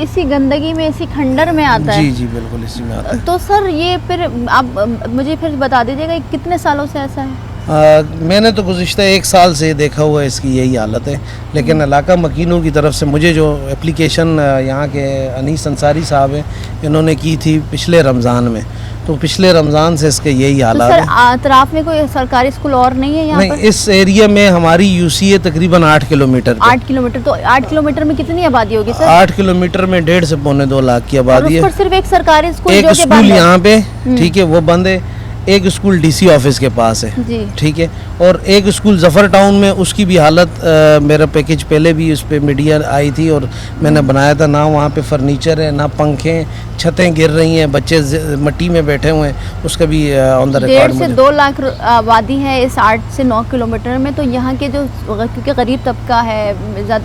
इसी गंदगी में, इसी खंडर में आता है? जी जी बिल्कुल इसी में आता है। तो सर ये फिर आप मुझे फिर बता दीजिएगा कितने सालों से ऐसा है? मैंने तो गुज़िश्ता 1 साल से देखा हुआ है इसकी यही हालत है, लेकिन इलाका मकीनों की तरफ से मुझे जो एप्लीकेशन यहाँ के अनीस अंसारी साहब हैं इन्होंने की थी पिछले रमज़ान में, तो पिछले रमज़ान से इसके यही हालात है। तो अतराफ में कोई सरकारी स्कूल और नहीं है यहाँ नहीं पर? इस एरिया में हमारी यूसीए तकरीबन 8 किलोमीटर। 8 किलोमीटर? तो 8 किलोमीटर में कितनी आबादी होगी सर? 8 किलोमीटर में 1.5 से पौने 2 लाख की आबादी है। सिर्फ एक सरकारी स्कूल, एक स्कूल यहाँ पे ठीक है वो बंद है, एक स्कूल डीसी ऑफिस के पास है ठीक है, और एक स्कूल जफ़र टाउन में, उसकी भी हालत मेरा पैकेज पहले भी उस पर मीडिया आई थी और मैंने बनाया था, ना वहाँ पे फर्नीचर है, ना पंखे, छतें गिर रही हैं, बच्चे मिट्टी में बैठे हुए हैं, उसका भी ऑन द रिकॉर्ड। 1.5 से 2 लाख आबादी है इस 8 से 9 किलोमीटर में, तो यहाँ के जो, क्योंकि गरीब तबका है,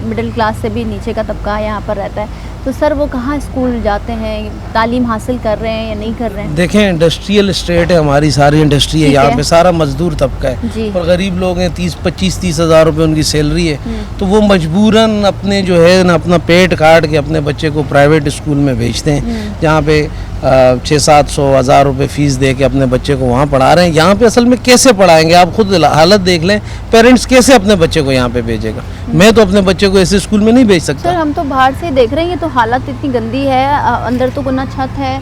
मिडिल क्लास से भी नीचे का तबका यहाँ पर रहता है, तो सर वो कहाँ स्कूल जाते हैं, तालीम हासिल कर रहे हैं या नहीं कर रहे हैं? देखें, इंडस्ट्रियल स्टेट है हमारी, सारी इंडस्ट्री है, ठीक यहाँ है। पे सारा मजदूर तबका जी। है और गरीब लोग हैं, 25-30 हज़ार रुपये उनकी सैलरी है, तो वो मजबूरन अपने जो है ना अपना पेट काट के अपने बच्चे को प्राइवेट स्कूल में भेजते हैं, जहाँ पे 600-700 हज़ार रुपये फ़ीस दे के अपने बच्चे को वहाँ पढ़ा रहे हैं। यहाँ पे असल में कैसे पढ़ाएंगे, आप खुद हालत देख लें, पेरेंट्स कैसे अपने बच्चे को यहाँ पे भेजेगा? मैं तो अपने बच्चे को ऐसे स्कूल में नहीं भेज सर सकता। हम तो बाहर से देख रहे हैं, ये तो हालत इतनी गंदी है, अंदर तो ना छत है,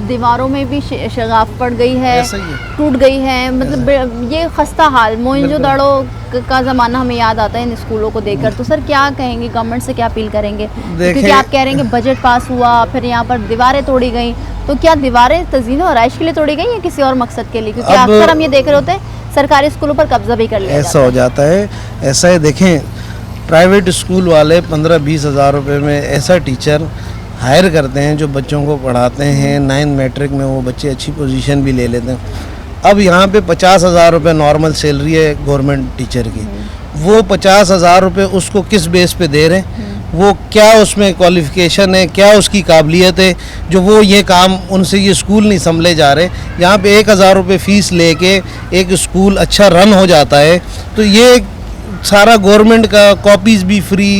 दीवारों में भी शगाफ पड़ गई है, ऐसा ही है। टूट गई है, मतलब ये खस्ता हाल, मोइंजोदाड़ो का ज़माना हमें याद आता है इन स्कूलों को देखकर। तो सर क्या कहेंगे, गवर्नमेंट से क्या अपील करेंगे? क्योंकि आप कह रहे हैं कि बजट पास हुआ, फिर यहाँ पर दीवारें तोड़ी गई, तो क्या दीवारें तज़ीन और आयश के लिए तोड़ी गई या किसी और मकसद के लिए? क्योंकि अक्सर हम ये देख रहे होते हैं सरकारी स्कूलों पर कब्जा भी कर लिया ऐसा हो जाता है। ऐसा है, देखें, प्राइवेट स्कूल वाले 15-20 हज़ार रुपये में ऐसा टीचर हायर करते हैं जो बच्चों को पढ़ाते हैं, 9 मैट्रिक में वो बच्चे अच्छी पोजीशन भी ले लेते हैं। अब यहाँ पे 50 हज़ार रुपये नॉर्मल सैलरी है गवर्नमेंट टीचर की, वो 50 हज़ार रुपये उसको किस बेस पे दे रहे हैं? वो क्या उसमें क्वालिफ़िकेशन है, क्या उसकी काबिलियत है जो वो ये काम उनसे ये स्कूल नहीं संभले जा रहे? यहाँ पे 1,000 रुपये फ़ीस लेके एक स्कूल अच्छा रन हो जाता है, तो ये सारा गवर्नमेंट का कॉपीज़ भी फ्री,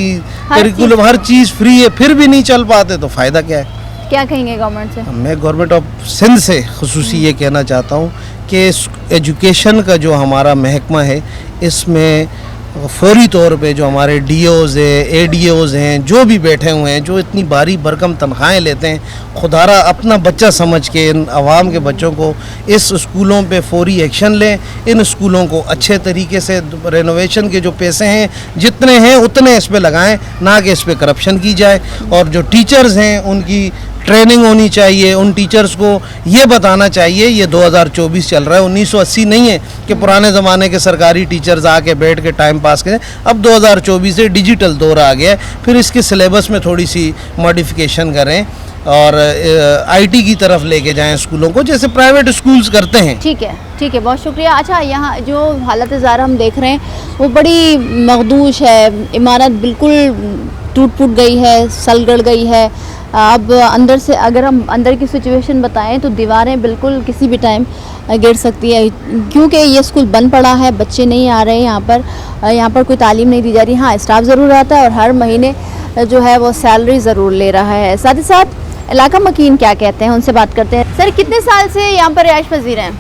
करिकुलम हर चीज़ फ्री है, फिर भी नहीं चल पाते, तो फ़ायदा क्या है? क्या कहेंगे गवर्नमेंट से? मैं गवर्नमेंट ऑफ सिंध से खुसूसी ये कहना चाहता हूँ कि एजुकेशन का जो हमारा महकमा है, इसमें फौरी तौर पे जो हमारे डीओज़ हैं, एडीओज़ हैं, जो भी बैठे हुए हैं, जो इतनी भारी भरकम तनख्वाहें लेते हैं, खुदारा अपना बच्चा समझ के इन आवाम के बच्चों को इस स्कूलों पे फौरी एक्शन लें। इन स्कूलों को अच्छे तरीके से रेनोवेशन के जो पैसे हैं जितने हैं उतने इस पे लगाएं, ना कि इस पे करप्शन की जाए। और जो टीचर्स हैं उनकी ट्रेनिंग होनी चाहिए, उन टीचर्स को ये बताना चाहिए, ये 2024 चल रहा है, 1980 नहीं है कि पुराने ज़माने के सरकारी टीचर्स आके बैठ के टाइम पास करें। अब 2024 से डिजिटल दौर आ गया है, फिर इसके सिलेबस में थोड़ी सी मॉडिफिकेशन करें और आईटी की तरफ लेके जाएं स्कूलों को, जैसे प्राइवेट स्कूल्स करते हैं। ठीक है, बहुत शुक्रिया। अच्छा, यहाँ जो हालत ज़ारा हम देख रहे हैं वो बड़ी मखदूश है, इमारत बिल्कुल टूट फूट गई है, सल गड़ गई है। अब अंदर से अगर हम अंदर की सिचुएशन बताएं तो दीवारें बिल्कुल किसी भी टाइम गिर सकती है, क्योंकि ये स्कूल बंद पड़ा है, बच्चे नहीं आ रहे हैं यहाँ पर कोई तालीम नहीं दी जा रही। हाँ, स्टाफ ज़रूर आता है और हर महीने जो है वो सैलरी ज़रूर ले रहा है। साथ ही साथ इलाका मकीन क्या कहते हैं, उनसे बात करते हैं। सर, कितने साल से यहाँ पर रिहाइश पजीर हैं?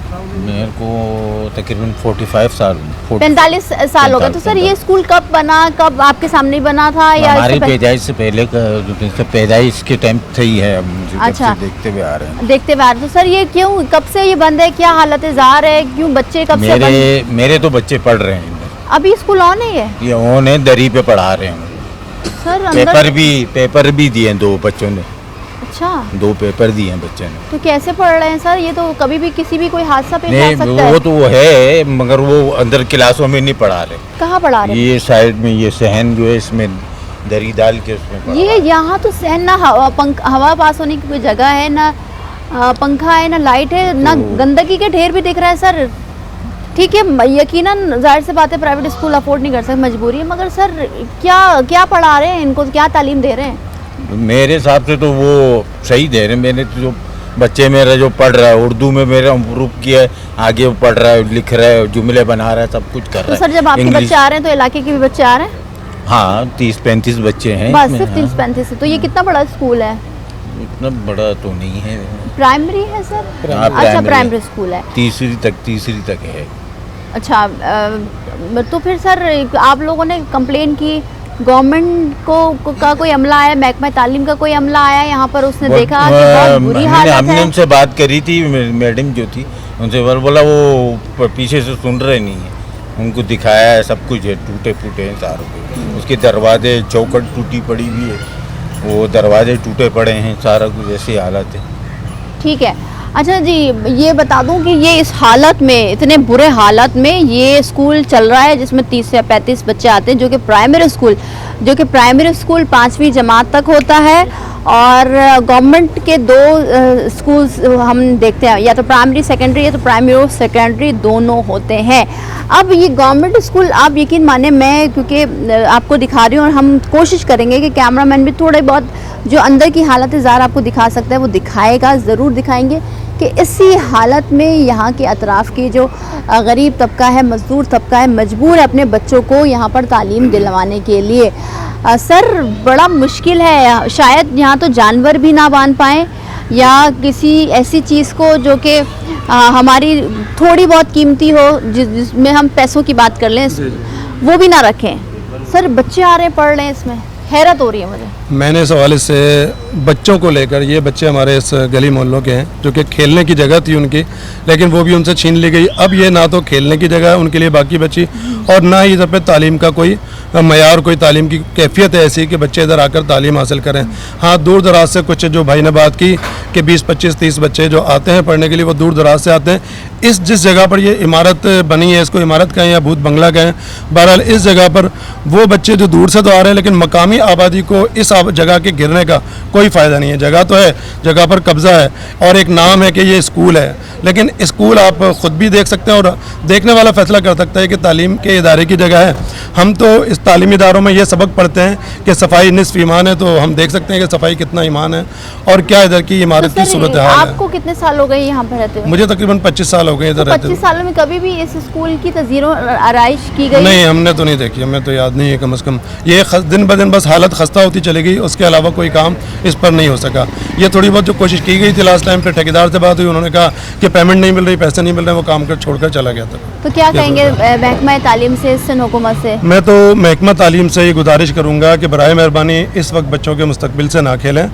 मेरे को तकरीबन 45 साल 45 साल हो गए। तो सर ये स्कूल कब बना, कब आपके सामने बना था या हमारी पैदाइश से पहले का, पैदाइश के टाइम से ही है, हम अच्छा, देखते हुए आ रहे हैं। देखते हुए आ रहे हैं। तो सर ये क्यों, कब से ये बंद है, क्या हालत ज़ार है, क्यों बच्चे कब से बंद? मेरे तो बच्चे पढ़ रहे हैं, अभी स्कूल ऑन है? ये ऑन है, दरी पे पढ़ा रहे हैं सर। पेपर भी दिए 2 बच्चों ने। अच्छा, 2 पेपर दिए हैं बच्चे ने। तो कैसे पढ़ रहे हैं सर? ये तो कभी भी किसी भी कोई हादसा पेश आ सकता है। वो तो वो है, मगर वो अंदर क्लासों में नहीं पढ़ा रहे। कहाँ पढ़ा रहे? ये साइड में ये सहन जो है, इसमें दरी डाल के उसमें पढ़ा। ये यहाँ तो सहन ना हवा पास होने की कोई जगह है, ना पंखा है, ना लाइट है, ना गंदगी के ढेर भी दिख रहा है सर। ठीक है, यकीनन जाहिर सी बात है प्राइवेट स्कूल अफोर्ड नहीं कर सकते, मजबूरी है, मगर सर क्या पढ़ा रहे हैं इनको, क्या तालीम दे रहे हैं? मेरे हिसाब से तो वो सही दे रहे हैं। मैंने तो जो बच्चे मेरा जो पढ़ रहा है, उर्दू में मेरा इम्प्रूव किया है, आगे वो पढ़ रहा है, लिख रहा है, जुमले बना रहा है, सब कुछ कर रहा है। तो सर जब आपके बच्चे आ रहे हैं तो इलाके के भी बच्चे आ रहे हैं? हाँ, 30-35 बच्चे हैं बस सिर्फ 30-35। तो ये कितना बड़ा स्कूल है? इतना बड़ा तो नहीं है। प्राइमरी है सर? अच्छा, प्राइमरी स्कूल है, तीसरी तक है। अच्छा, तो फिर सर आप लोगों ने कंप्लेन की, गवर्नमेंट को का कोई अमला आया, महकमा तालीम का कोई अमला आया यहाँ पर, उसने देखा कि बहुत बुरी हालत है? हमने उनसे बात करी थी, मैडम जो थी, उनसे बोला वो पीछे से सुन रहे नहीं है। उनको दिखाया है, सब कुछ है, टूटे फूटे हैं सारों। उसके दरवाजे, चौखट टूटी पड़ी हुई है, वो दरवाजे टूटे पड़े हैं, सारा कुछ ऐसी हालत है। ठीक है। अच्छा जी, ये बता दूं कि ये इस हालत में, इतने बुरे हालत में ये स्कूल चल रहा है जिसमें 30 से 35 बच्चे आते हैं, जो कि प्राइमरी स्कूल 5वीं जमात तक होता है और गवर्नमेंट के दो स्कूल्स हम देखते हैं, या तो प्राइमरी सेकेंडरी या तो प्राइमरी और सेकेंडरी दोनों होते हैं। अब ये गवर्नमेंट स्कूल, आप यकीन माने, मैं क्योंकि आपको दिखा रही हूँ और हम कोशिश करेंगे कि कैमरामैन भी थोड़े बहुत जो अंदर की हालत ज़ाहिर आपको दिखा सकता है वो दिखाएगा, ज़रूर दिखाएंगे कि इसी हालत में यहाँ के अतराफ़ की जो गरीब तबका है, मज़दूर तबका है, मजबूर है अपने बच्चों को यहाँ पर तालीम दिलवाने के लिए। सर, बड़ा मुश्किल है, शायद यहाँ तो जानवर भी ना बांध पाएँ या किसी ऐसी चीज़ को जो कि हमारी थोड़ी बहुत कीमती हो, जिसमें हम पैसों की बात कर लें, वो भी ना रखें। सर, बच्चे आ रहे हैं, पढ़ रहे हैं, इसमें हैरत हो रही है मुझे। मैंने इस हवाले से बच्चों को लेकर, ये बच्चे हमारे इस गली मोहल्लों के हैं जो कि खेलने की जगह थी उनकी, लेकिन वो भी उनसे छीन ली गई। अब ये ना तो खेलने की जगह है उनके लिए बाकी बची, और ना ही इधर पे तालीम का कोई मयार, कोई तालीम की कैफियत है ऐसी कि बच्चे इधर आकर तालीम हासिल करें। हाँ, दूर दराज से कुछ जो भाई ने बात की कि 20, 25, 30 बच्चे जो आते हैं पढ़ने के लिए, वो दूर दराज से आते हैं। जिस जगह पर ये इमारत बनी है, इसको इमारत कहें या भूत बंगला कहें, बहरहाल इस जगह पर वो बच्चे जो दूर से तो आ रहे हैं, लेकिन मकामी आबादी को इस जगह के गिरने का कोई फ़ायदा नहीं है। जगह तो है, जगह पर कब्ज़ा है और एक नाम है कि ये स्कूल है, लेकिन स्कूल आप ख़ुद भी देख सकते हैं और देखने वाला फैसला कर सकता है कि तालीम के इदारे की जगह है। हम तो इस तालीमी इदारों में ये सबक पढ़ते हैं कि सफाई निस्फ ईमान है, तो हम देख सकते हैं कि सफाई कितना ईमान है और क्या इधर की इमारत की सूरत हाल है। आपको कितने साल हो गए यहाँ पर रहते हुए? मुझे तकरीबन 25 साल हो गए इधर रहते हुए। 25 सालों में कभी भी इस स्कूल की तज़ीरों आराइश की गई? नहीं, हमने तो नहीं देखी, हमें तो याद नहीं है कम से कम। ये दिन ब दिन बस हालत खस्ता होती चली गई, उसके अलावा कोई काम इस पर नहीं हो सका। ये थोड़ी बहुत जो कोशिश की गई थी लास्ट टाइम पे, ठेकेदार से बात हुई, उन्होंने कहा कि पेमेंट नहीं मिल रही, पैसे नहीं मिल रहे, वो काम कर छोड़कर चला गया था। तो क्या कहेंगे महकमा तालीम से, सिंध हुकूमत से? मैं तो महकमा तालीम से ये गुजारिश करूँगा कि बराए मेहरबानी इस वक्त बच्चों के मुस्तकबिल से ना खेलें।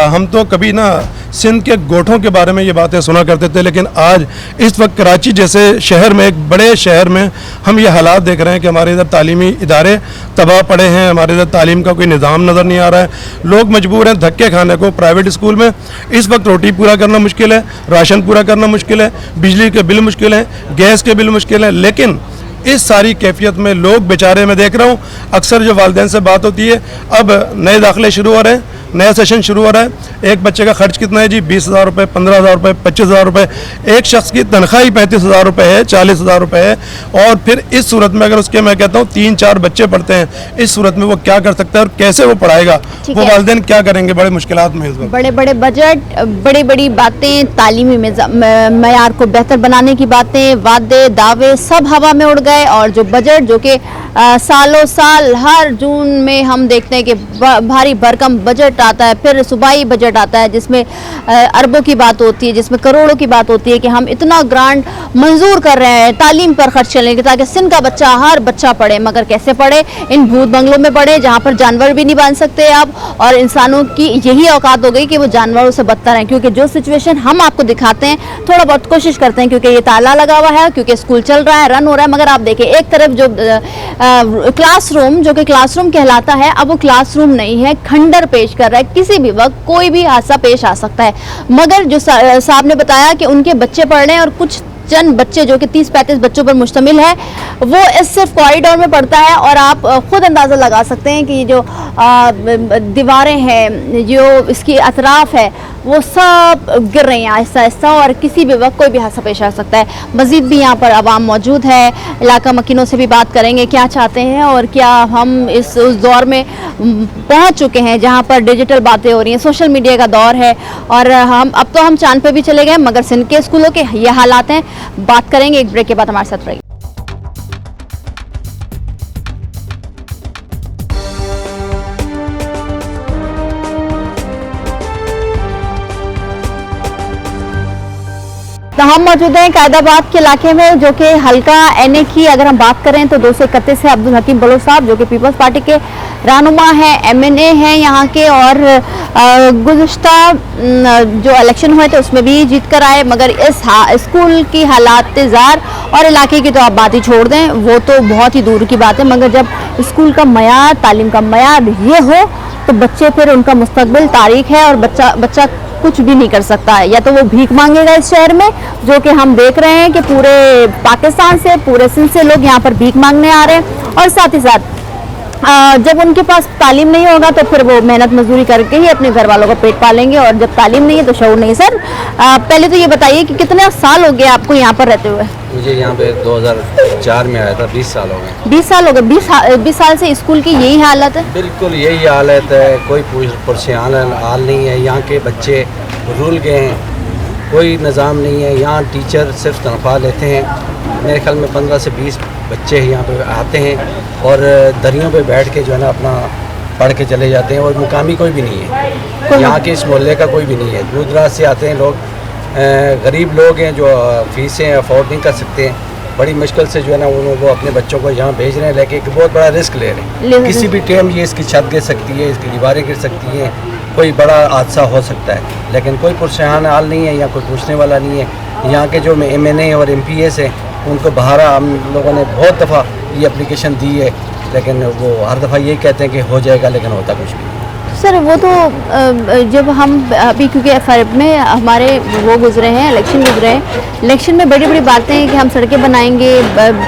हम तो कभी ना सिंध के गोठों के बारे में ये बातें सुना करते थे, लेकिन आज इस वक्त कराची जैसे शहर में, एक बड़े शहर में, हम ये हालात देख रहे हैं कि हमारे इधर तालीमी इदारे तबाह पड़े हैं, हमारे इधर तालीम का कोई निज़ाम नज़र नहीं आ रहा है। लोग मजबूर हैं धक्के खाने को। प्राइवेट स्कूल में इस वक्त रोटी पूरा करना मुश्किल है, राशन पूरा करना मुश्किल है, बिजली के बिल मुश्किल है, गैस के बिल मुश्किल है, लेकिन इस सारी कैफियत में लोग बेचारे, मैं देख रहा हूँ अक्सर जो वालिदैन से बात होती है, अब नए दाखिले शुरू हो रहे हैं, नया सेशन शुरू हो रहा है। एक बच्चे का खर्च कितना है जी? 20,000 रुपये, 15,000 रुपये, 25,000 रुपये। एक शख्स की तनख्वाह ही 35,000 रुपये है, 40,000 रुपये है। और फिर इस सूरत में अगर उसके, मैं कहता हूँ 3-4 बच्चे पढ़ते हैं, इस सूरत में वो क्या कर सकता है और कैसे वो पढ़ाएगा? वो वालिदैन क्या करेंगे? बड़े मुश्किलात में इस वक्त। बड़े बड़े बजट, बड़ी बड़ी बातें, तालीमी मयार को बेहतर बनाने की बातें, वादे दावे सब हवा में उड़ गए। और जो बजट जो कि सालों साल हर जून में हम देखते हैं कि भारी भरकम बजट आता है, फिर सूबाई बजट आता है जिसमें अरबों की बात होती है, जिसमें करोड़ों की बात होती है कि हम इतना ग्रांट मंजूर कर रहे हैं तालीम पर खर्च करने के, ताकि सिंध का बच्चा, हर बच्चा पढ़े। मगर कैसे पढ़े? इन भूत बंगलों में पढ़े जहाँ पर जानवर भी नहीं बांध सकते आप, और इंसानों की यही औकात हो गई कि वो जानवरों से बदतर हैं। क्योंकि जो सिचुएशन हम आपको दिखाते हैं, थोड़ा बहुत कोशिश करते हैं, क्योंकि ये ताला लगा हुआ है, क्योंकि स्कूल चल रहा है, रन हो रहा है, मगर आप देखिए एक तरफ जो क्लासरूम, जो कि क्लासरूम कहलाता है, अब वो क्लासरूम नहीं है, खंडर पेश कर रहा है। किसी भी वक्त कोई भी हादसा पेश आ सकता है। मगर जो साहब ने बताया कि उनके बच्चे पढ़ रहे हैं और कुछ चंद बच्चे जो कि 30-35 बच्चों पर मुश्तमिल है, वो इस सिर्फ कॉरिडोर में पढ़ता है। और आप खुद अंदाज़ा लगा सकते हैं कि जो दीवारें हैं, जो इसकी अतराफ है, वो सब गिर रही हैं आहिस्ता आहिस्ता, और किसी भी वक्त कोई भी हादसा पेश आ सकता है। मज़ीद भी यहाँ पर आवाम मौजूद है, इलाका मकीनों से भी बात करेंगे क्या चाहते हैं और क्या हम उस दौर में पहुँच चुके हैं जहाँ पर डिजिटल बातें हो रही हैं, सोशल मीडिया का दौर है। और अब तो हम चांद पे भी चले गए, मगर सिंध के स्कूलों के ये हालात हैं। बात करेंगे एक ब्रेक के बाद, हमारे साथ रहिए। तो हम मौजूद हैं कायदाबाद के इलाके में, जो कि हल्का एनए की अगर हम बात करें तो 231 है अब्दुल हकीम बलोच साहब, जो कि पीपल्स पार्टी के रहनुमा हैं, एमएनए हैं यहाँ के, और गुज़िश्ता जो इलेक्शन हुए थे उसमें भी जीत कर आए। मगर इस स्कूल की हालात ज़ार और इलाके की तो आप बात ही छोड़ दें, वो तो बहुत ही दूर की बात है। मगर जब स्कूल का मयार, तालीम का मयार ये हो, तो बच्चे फिर उनका मुस्तकबिल तारीख है, और बच्चा कुछ भी नहीं कर सकता है। या तो वो भीख मांगेगा इस शहर में, जो कि हम देख रहे हैं कि पूरे पाकिस्तान से, पूरे सिंध से लोग यहाँ पर भीख मांगने आ रहे हैं, और साथ ही साथ जब उनके पास तालीम नहीं होगा तो फिर वो मेहनत मजदूरी करके ही अपने घर वालों का पेट पालेंगे, और जब तालीम नहीं है तो शऊर नहीं। सर पहले तो ये बताइए कि कितने साल हो गए आपको यहाँ पर रहते हुए? मुझे यहाँ पे 2004 में आया था, 20 साल हो गए। 20 साल हो गए। 20 साल से स्कूल की यही हालत है? बिल्कुल यही हालत है, कोई पुरस्कार हाल नहीं है। यहाँ के बच्चे रुल गए हैं, कोई निज़ाम नहीं है। यहाँ टीचर सिर्फ तनख्वाह लेते हैं। मेरे ख्याल में 15 से 20 बच्चे यहाँ पे आते हैं और दरियों पे बैठ के जो है ना अपना पढ़ के चले जाते हैं, और मुकामी कोई भी नहीं है यहाँ के, इस मोहल्ले का कोई भी नहीं है। दूर दराज से आते हैं लोग, गरीब लोग हैं जो फीसें अफोर्ड नहीं कर सकते हैं। बड़ी मुश्किल से जो है ना वो अपने बच्चों को यहाँ भेज रहे हैं, लेकिन एक बहुत बड़ा रिस्क ले रहे हैं। किसी भी टाइम ये इसकी छत गिर सकती है, इसकी दीवारें गिर सकती हैं, कोई बड़ा हादसा हो सकता है, लेकिन कोई पुरस्कार हाल नहीं है, या कोई पूछने वाला नहीं है। यहाँ के जो MNA और MPS हैं उनको बहारा हम लोगों ने बहुत दफ़ा ये एप्लीकेशन दी है, लेकिन वो हर दफ़ा ये कहते हैं कि हो जाएगा, लेकिन होता कुछ भी नहीं। सर वो तो जब हम अभी, क्योंकि फरवरी में हमारे वो गुजरे हैं, इलेक्शन गुजरे हैं, इलेक्शन में बड़ी बड़ी बातें हैं कि हम सड़कें बनाएंगे,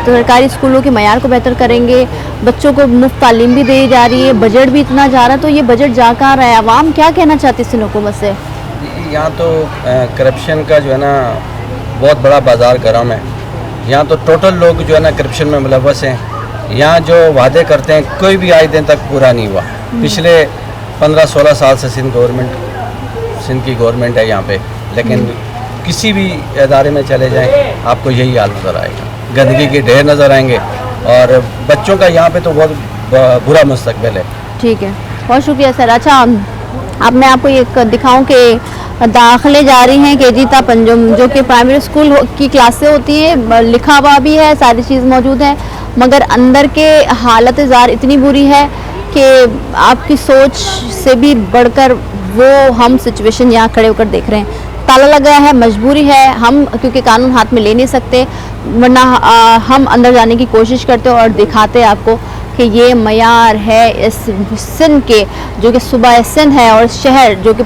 सरकारी स्कूलों के मयार को बेहतर करेंगे, बच्चों को मुफ्त तालीम भी दी जा रही है, बजट भी इतना जा रहा है, तो ये बजट जा कहाँ रहा है? आवाम क्या कहना चाहती है इस हुकूमत से? यहाँ तो करप्शन का जो है ना बहुत बड़ा बाज़ार गर्म है। यहाँ तो टोटल लोग जो है ना करप्शन में मुलव्वस हैं। यहाँ जो वादे करते हैं कोई भी आज दिन तक पूरा नहीं हुआ। पिछले 15-16 साल से सिंध की गवर्नमेंट है यहाँ पे, लेकिन किसी भी इदारे में चले जाएं आपको यही हाल नज़र आएगा, गंदगी के ढेर नज़र आएंगे, और बच्चों का यहाँ पे तो बहुत बुरा मुस्तकबिल है। ठीक है, बहुत शुक्रिया सर। अच्छा, अब मैं आपको ये दिखाऊं कि दाखिले जारी हैं KG ता पंजुम, जो कि प्राइमरी स्कूल की क्लासें होती हैं, लिखा हुआ भी है, सारी चीज़ मौजूद है, मगर अंदर के हालत ज़ार इतनी बुरी है कि आपकी सोच से भी बढ़कर वो हम सिचुएशन यहाँ खड़े होकर देख रहे हैं। ताला लगा है, मजबूरी है, हम क्योंकि कानून हाथ में ले नहीं सकते, वरना हम अंदर जाने की कोशिश करते और दिखाते आपको कि ये मयार है इस सिंध के, जो कि सूबा सिंध है, और शहर जो कि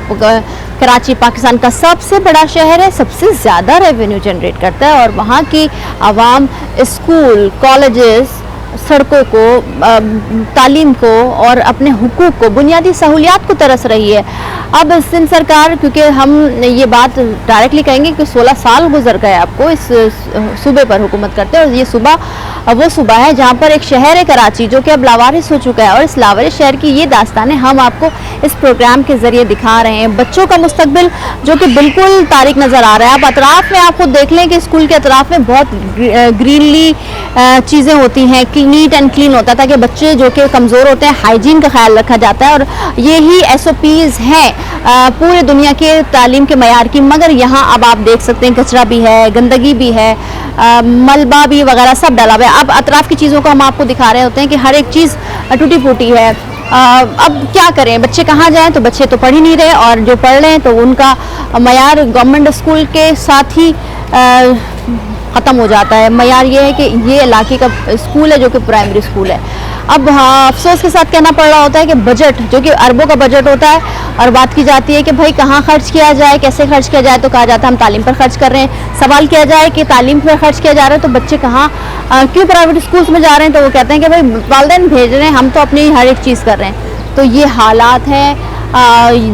कराची पाकिस्तान का सबसे बड़ा शहर है, सबसे ज़्यादा रेवेन्यू जनरेट करता है, और वहाँ की आवाम स्कूल, कॉलेजेस, सड़कों को, तालीम को और अपने हुकूक को, बुनियादी सहूलियात को तरस रही है। अब सिंध सरकार, क्योंकि हम ये बात डायरेक्टली कहेंगे कि 16 साल गुजर गए आपको इस सूबे पर हुकूमत करते हैं, और ये सूबा वो सूबा है जहाँ पर एक शहर है कराची जो कि अब लावारिस हो चुका है, और इस लावारिस शहर की ये दास्तानें हम आपको इस प्रोग्राम के ज़रिए दिखा रहे हैं। बच्चों का मुस्तकबिल जो कि बिल्कुल तारीक नज़र आ रहा है। आप अतराफ़ में आप खुद देख लें कि स्कूल के अतराफ़ में बहुत ग्रीनली चीज़ें होती हैं, नीट एंड क्लीन होता है, ताकि बच्चे जो कि कमज़ोर होते हैं हाइजीन का ख्याल रखा जाता है, और यही SOPs हैं पूरे दुनिया के तालीम के मयार की। मगर यहाँ अब आप देख सकते हैं कचरा भी है, गंदगी भी है, मलबा भी वगैरह सब डाला हुआ है। अब अतराफ़ की चीज़ों को हम आपको दिखा रहे होते हैं कि हर एक चीज़ टूटी फूटी है। अब क्या करें, बच्चे कहाँ जाएं? तो बच्चे तो पढ़ ही नहीं रहे, और जो पढ़ रहे हैं तो उनका मयार गवर्नमेंट स्कूल के साथ ही ख़त्म हो जाता है। मयार ये है कि ये इलाके का स्कूल है जो कि प्राइमरी स्कूल है। अब हाँ, अफसोस के साथ कहना पड़ रहा होता है कि बजट जो कि अरबों का बजट होता है, और बात की जाती है कि भाई कहाँ खर्च किया जाए, कैसे खर्च किया जाए, तो कहा जाता है हम तालीम पर खर्च कर रहे हैं। सवाल किया जाए कि तालीम पर खर्च किया जा रहा है तो बच्चे कहाँ क्यों प्राइवेट स्कूल्स में जा रहे हैं, तो वो कहते हैं कि भाई वालिदैन भेज रहे हैं, हम तो अपनी हर एक चीज़ कर रहे हैं। तो ये हालात हैं,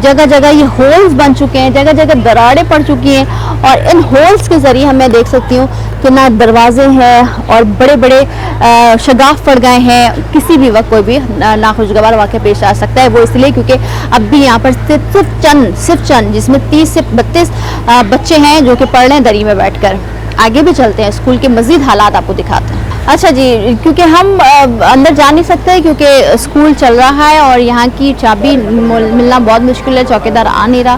जगह जगह ये होल्स बन चुके हैं, जगह जगह दरारें पड़ चुकी हैं, और इन होल्स के ज़रिए हम मैं देख सकती हूँ कि ना दरवाजे हैं और बड़े बड़े शगाफ पड़ गए हैं। किसी भी वक्त कोई भी नाखुशगवार वाक़या पेश आ सकता है। वो इसलिए क्योंकि अब भी यहाँ पर सिर्फ चंद जिसमें 30 से 32 बच्चे हैं जो कि पढ़ रहे हैं दरी में बैठकर। आगे भी चलते हैं, स्कूल के मज़ीद हालात आपको दिखाते हैं। अच्छा जी, क्योंकि हम अंदर जा नहीं सकते क्योंकि स्कूल चल रहा है और यहाँ की चाबी मिलना बहुत मुश्किल है, चौकीदार आ नहीं रहा,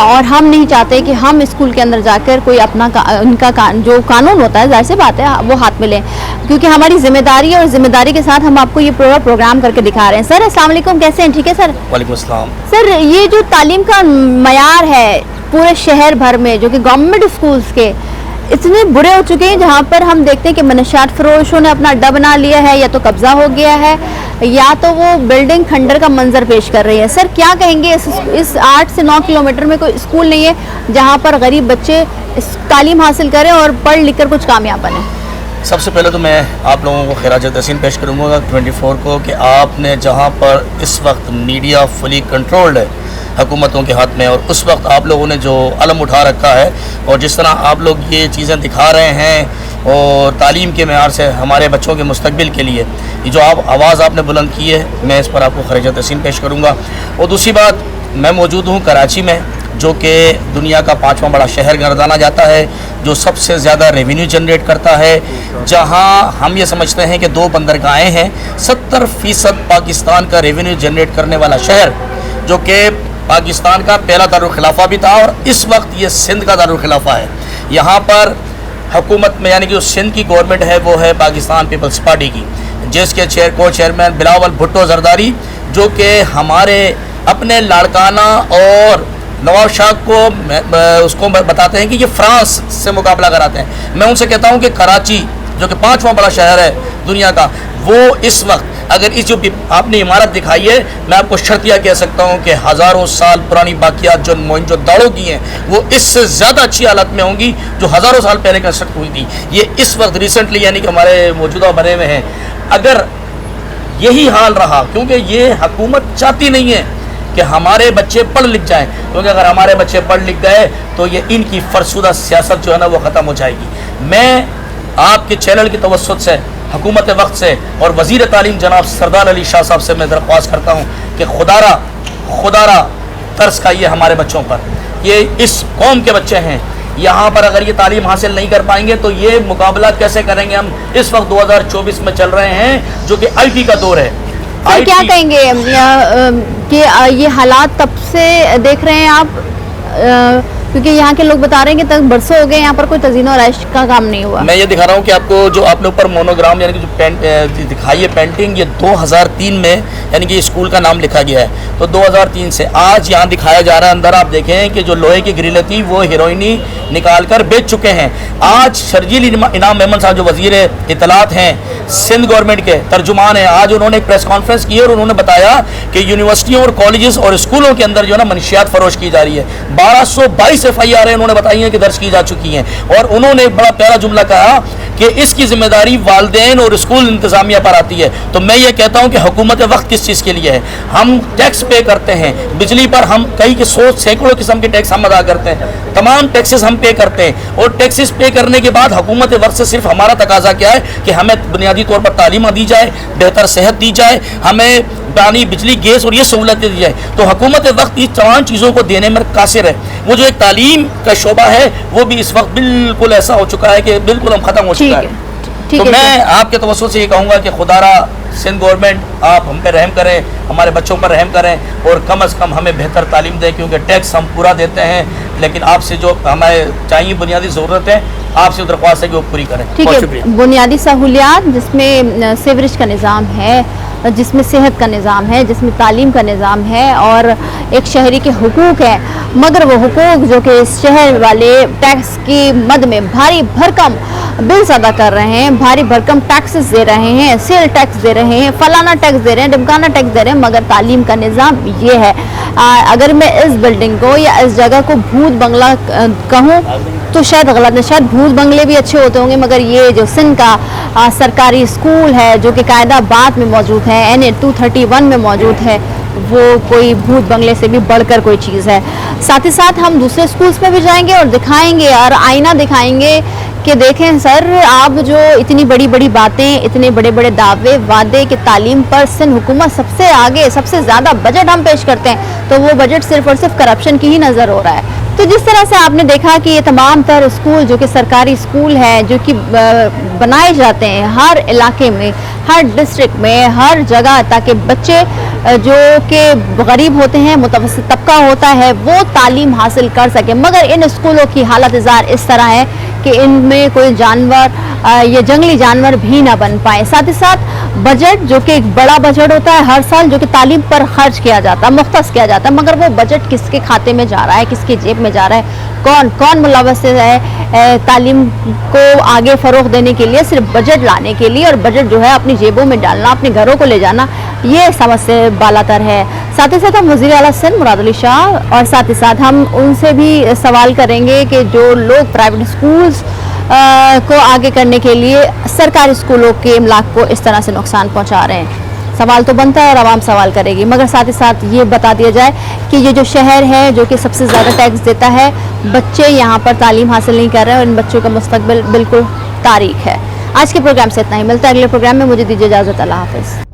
और हम नहीं चाहते कि हम स्कूल के अंदर जाकर कोई अपना जो कानून होता है, जाहिर सी बात है, वो हाथ में लें, क्योंकि हमारी जिम्मेदारी है, और जिम्मेदारी के साथ हम आपको ये पूरा प्रोग्राम करके दिखा रहे हैं। सर अस्सलाम वालेकुम, कैसे हैं? ठीक है सर। वालेकुम अस्सलाम। सर, ये जो तालीम का मयार है पूरे शहर भर में, जो कि गवर्नमेंट स्कूल्स के इतने बुरे हो चुके हैं, जहाँ पर हम देखते हैं कि मनशात फरोशों ने अपना अड्डा बना लिया है, या तो कब्जा हो गया है, या तो वो बिल्डिंग खंडर का मंजर पेश कर रही है। सर क्या कहेंगे, इस 8 से 9 किलोमीटर में कोई स्कूल नहीं है जहाँ पर गरीब बच्चे तालीम हासिल करें और पढ़ लिख कर कुछ कामयाब बने? सबसे पहले तो मैं आप लोगों को खिराज तहसीन पेश करूँगा 24 को कि आपने जहाँ पर इस वक्त मीडिया फुली कंट्रोल्ड है हुकूमतों के हाथ में, और उस वक्त आप लोगों ने जो अलम उठा रखा है और जिस तरह आप लोग ये चीज़ें दिखा रहे हैं और तालीम के मेयार से हमारे बच्चों के मुस्तकबिल के लिए ये जो आप आवाज़ आपने बुलंद की है, मैं इस पर आपको खिराज तहसीन पेश करूँगा। और दूसरी बात, मैं मौजूद हूँ कराची में, जो कि दुनिया का 5वां बड़ा शहर गर्दाना जाता है, जो सबसे ज़्यादा रेवेन्यू जनरेट करता है, जहां हम ये समझते हैं कि 2 बंदरगाहें हैं। 70% पाकिस्तान का रेवेन्यू जनरेट करने वाला शहर, जो कि पाकिस्तान का पहला दारुल खिलाफा भी था और इस वक्त ये सिंध का दारुल खिलाफा है। यहाँ पर हुकूमत में यानी कि जो सिंध की गवर्नमेंट है वो है पाकिस्तान पीपल्स पार्टी की, जिसके चेयरमैन बिलावल भुट्टो जरदारी, जो कि हमारे अपने लाड़काना और नवाब शाह को उसको बताते हैं कि ये फ्रांस से मुकाबला कराते हैं। मैं उनसे कहता हूँ कि कराची जो कि 5वां बड़ा शहर है दुनिया का, वो इस वक्त अगर इस जो आपने इमारत दिखाई है, मैं आपको शर्तिया कह सकता हूँ कि हज़ारों साल पुरानी बाकियात जो मोइंजोदाड़ो की हैं वो इससे ज़्यादा अच्छी हालत में होंगी जो हज़ारों साल पहले कंस्ट्रक्ट हुई थी। ये इस वक्त रिसेंटली यानी कि हमारे मौजूदा बने हुए हैं। अगर यही हाल रहा, क्योंकि ये हुकूमत चाहती नहीं है कि हमारे बच्चे पढ़ लिख जाएं, क्योंकि अगर हमारे बच्चे पढ़ लिख गए तो ये इनकी फरसुदा सियासत जो है ना वो ख़त्म हो जाएगी। मैं आपके चैनल की तवस्सुत से, हुकूमत वक्त से और वज़ीर तालीम जनाब सरदार अली शाह साहब से मैं दरख्वास्त करता हूँ कि खुदारा तरस खाइए हमारे बच्चों पर। ये इस कौम के बच्चे हैं, यहाँ पर अगर ये तालीम हासिल नहीं कर पाएंगे तो ये मुकाबला कैसे करेंगे। हम इस वक्त 2024 में चल रहे हैं जो कि IT का दौर है। सर क्या कहेंगे कि ये हालात तब से देख रहे हैं आप, क्योंकि यहाँ के लोग बता रहे हैं कि तक बरसों हो गए यहाँ पर कोई तज़ीन और आइश का काम नहीं हुआ। मैं ये दिखा रहा हूँ कि आपको जो आपने ऊपर मोनोग्राम यानी कि जो दिखाई है पेंटिंग, ये 2003 में यानी कि स्कूल का नाम लिखा गया है। तो 2003 से आज यहाँ दिखाया जा रहा है, अंदर आप देखें कि जो लोहे की ग्रिलें थी वो हीरोइनी निकाल कर बेच चुके हैं। आज शर्जील इनाम मेमन साहब जो वज़ीर इत्तलात हैं सिंध गवर्नमेंट के तर्जुमान हैं, आज उन्होंने एक प्रेस कॉन्फ्रेंस की और उन्होंने बताया कि यूनिवर्सिटियों और कॉलेजेस और स्कूलों के अंदर जो है ना मनशियात फरोश की जा रही है। 1222 FIR उन्होंने बताई हैं कि दर्ज की जा चुकी हैं। और उन्होंने एक बड़ा प्यारा जुमला कहा कि इसकी जिम्मेदारी वालिदैन और स्कूल इंतजामिया पर आती है। तो मैं ये कहता हूँ कि हुकूमत वक्त किस चीज़ के लिए है। हम टैक्स पे करते हैं, बिजली पर हम कई के सैकड़ों किस्म के टैक्स हम अदा करते हैं, तमाम टैक्सेस हम पे करते हैं। और टैक्सेस पे करने के बाद हुकूमत वक्त से सिर्फ हमारा तकाजा क्या है कि हमें बुनियादी तौर पर तालीम दी जाए, बेहतर सेहत दी जाए, हमें पानी, बिजली, गैस और ये सहूलतें दी जाए। तो हुकूमत वक्त इस तमाम चीज़ों को देने में कासिर है। वो जो एक तालीम का शोबा है वो भी इस वक्त बिल्कुल ऐसा हो चुका है कि बिल्कुल हम ख़त्म हो चुका है। तो मैं आपके तवज्जो से ये कहूँगा कि खुदारा सिंध गवर्नमेंट आप हम पे रहम करें, हमारे बच्चों पर रहम करें और कम अज़ कम हमें बेहतर तालीम दें, क्योंकि टैक्स हम पूरा देते हैं, लेकिन आपसे जो हमें चाहिए बुनियादी ज़रूरत है आपसे दरख्वास्त है कि वो पूरी करें। ठीक है, बुनियादी सहूलियात जिसमें सीवरेज का निज़ाम है, जिसमें सेहत का निज़ाम है, जिसमें तालीम का निज़ाम है और एक शहरी के हुकूक है, मगर वो हुकूक जो कि शहर वाले टैक्स की मद में भारी भरकम बिल्स अदा कर रहे हैं, भारी भरकम टैक्सेस दे रहे हैं, सेल टैक्स दे रहे हैं, फलाना टैक्स दे रहे हैं, ढमकाना टैक्स दे रहे हैं, मगर तालीम का निज़ाम ये है। अगर मैं इस बिल्डिंग को या इस जगह को भूत बंगला कहूँ तो शायद गलत है। शायद भूत बंगले भी अच्छे होते होंगे, मगर ये जो सिंध का सरकारी स्कूल है जो कि कायदाबाद में मौजूद है, NA 231 में मौजूद है, वो कोई भूत बंगले से भी बढ़कर कोई चीज़ है। साथ ही साथ हम दूसरे स्कूल्स में भी जाएंगे और दिखाएंगे और आईना दिखाएंगे कि देखें सर, आप जो इतनी बड़ी बड़ी बातें, इतने बड़े बड़े दावे वादे कि तालीम पर सिंध हुकूमत सबसे आगे, सबसे ज़्यादा बजट हम पेश करते हैं, तो वो बजट सिर्फ और सिर्फ करप्शन की ही नज़र हो रहा है। तो जिस तरह से आपने देखा कि ये तमाम तर स्कूल जो कि सरकारी स्कूल हैं, जो कि बनाए जाते हैं हर इलाके में, हर डिस्ट्रिक्ट में, हर जगह, ताकि बच्चे जो कि गरीब होते हैं, मुतवस्सित तबका होता है, वो तालीम हासिल कर सके। मगर इन स्कूलों की हालत इज़ार इस तरह है कि इनमें कोई जानवर या जंगली जानवर भी ना बन पाए। साथ ही साथ बजट जो कि एक बड़ा बजट होता है हर साल जो कि तालीम पर खर्च किया जाता है, मुख्तस किया जाता है, मगर वो बजट किसके खाते में जा रहा है, किसके जेब में जा रहा है, कौन कौन मुलव्वस है तालीम को आगे फ़रोग़ देने के लिए, सिर्फ बजट लाने के लिए, और बजट जो है अपनी जेबों में डालना, अपने घरों को ले जाना, ये समझ से बालातर है। साथ ही साथ हम वज़ीर आला सिंध मुराद अली शाह और साथ ही साथ हम उनसे भी सवाल करेंगे कि जो लोग प्राइवेट स्कूल्स को आगे करने के लिए सरकारी स्कूलों के इमलाक को इस तरह से नुकसान पहुंचा रहे हैं। सवाल तो बनता है और आवाम सवाल करेगी, मगर साथ ही साथ ये बता दिया जाए कि ये जो शहर है जो कि सबसे ज़्यादा टैक्स देता है, बच्चे यहाँ पर तालीम हासिल नहीं कर रहे हैं और इन बच्चों का मुस्तकबिल बिल्कुल तारीक है। आज के प्रोग्राम से इतना ही, मिलता है अगले प्रोग्राम में। मुझे दीजिए इजाज़त, अल्लाह हाफ़िज़।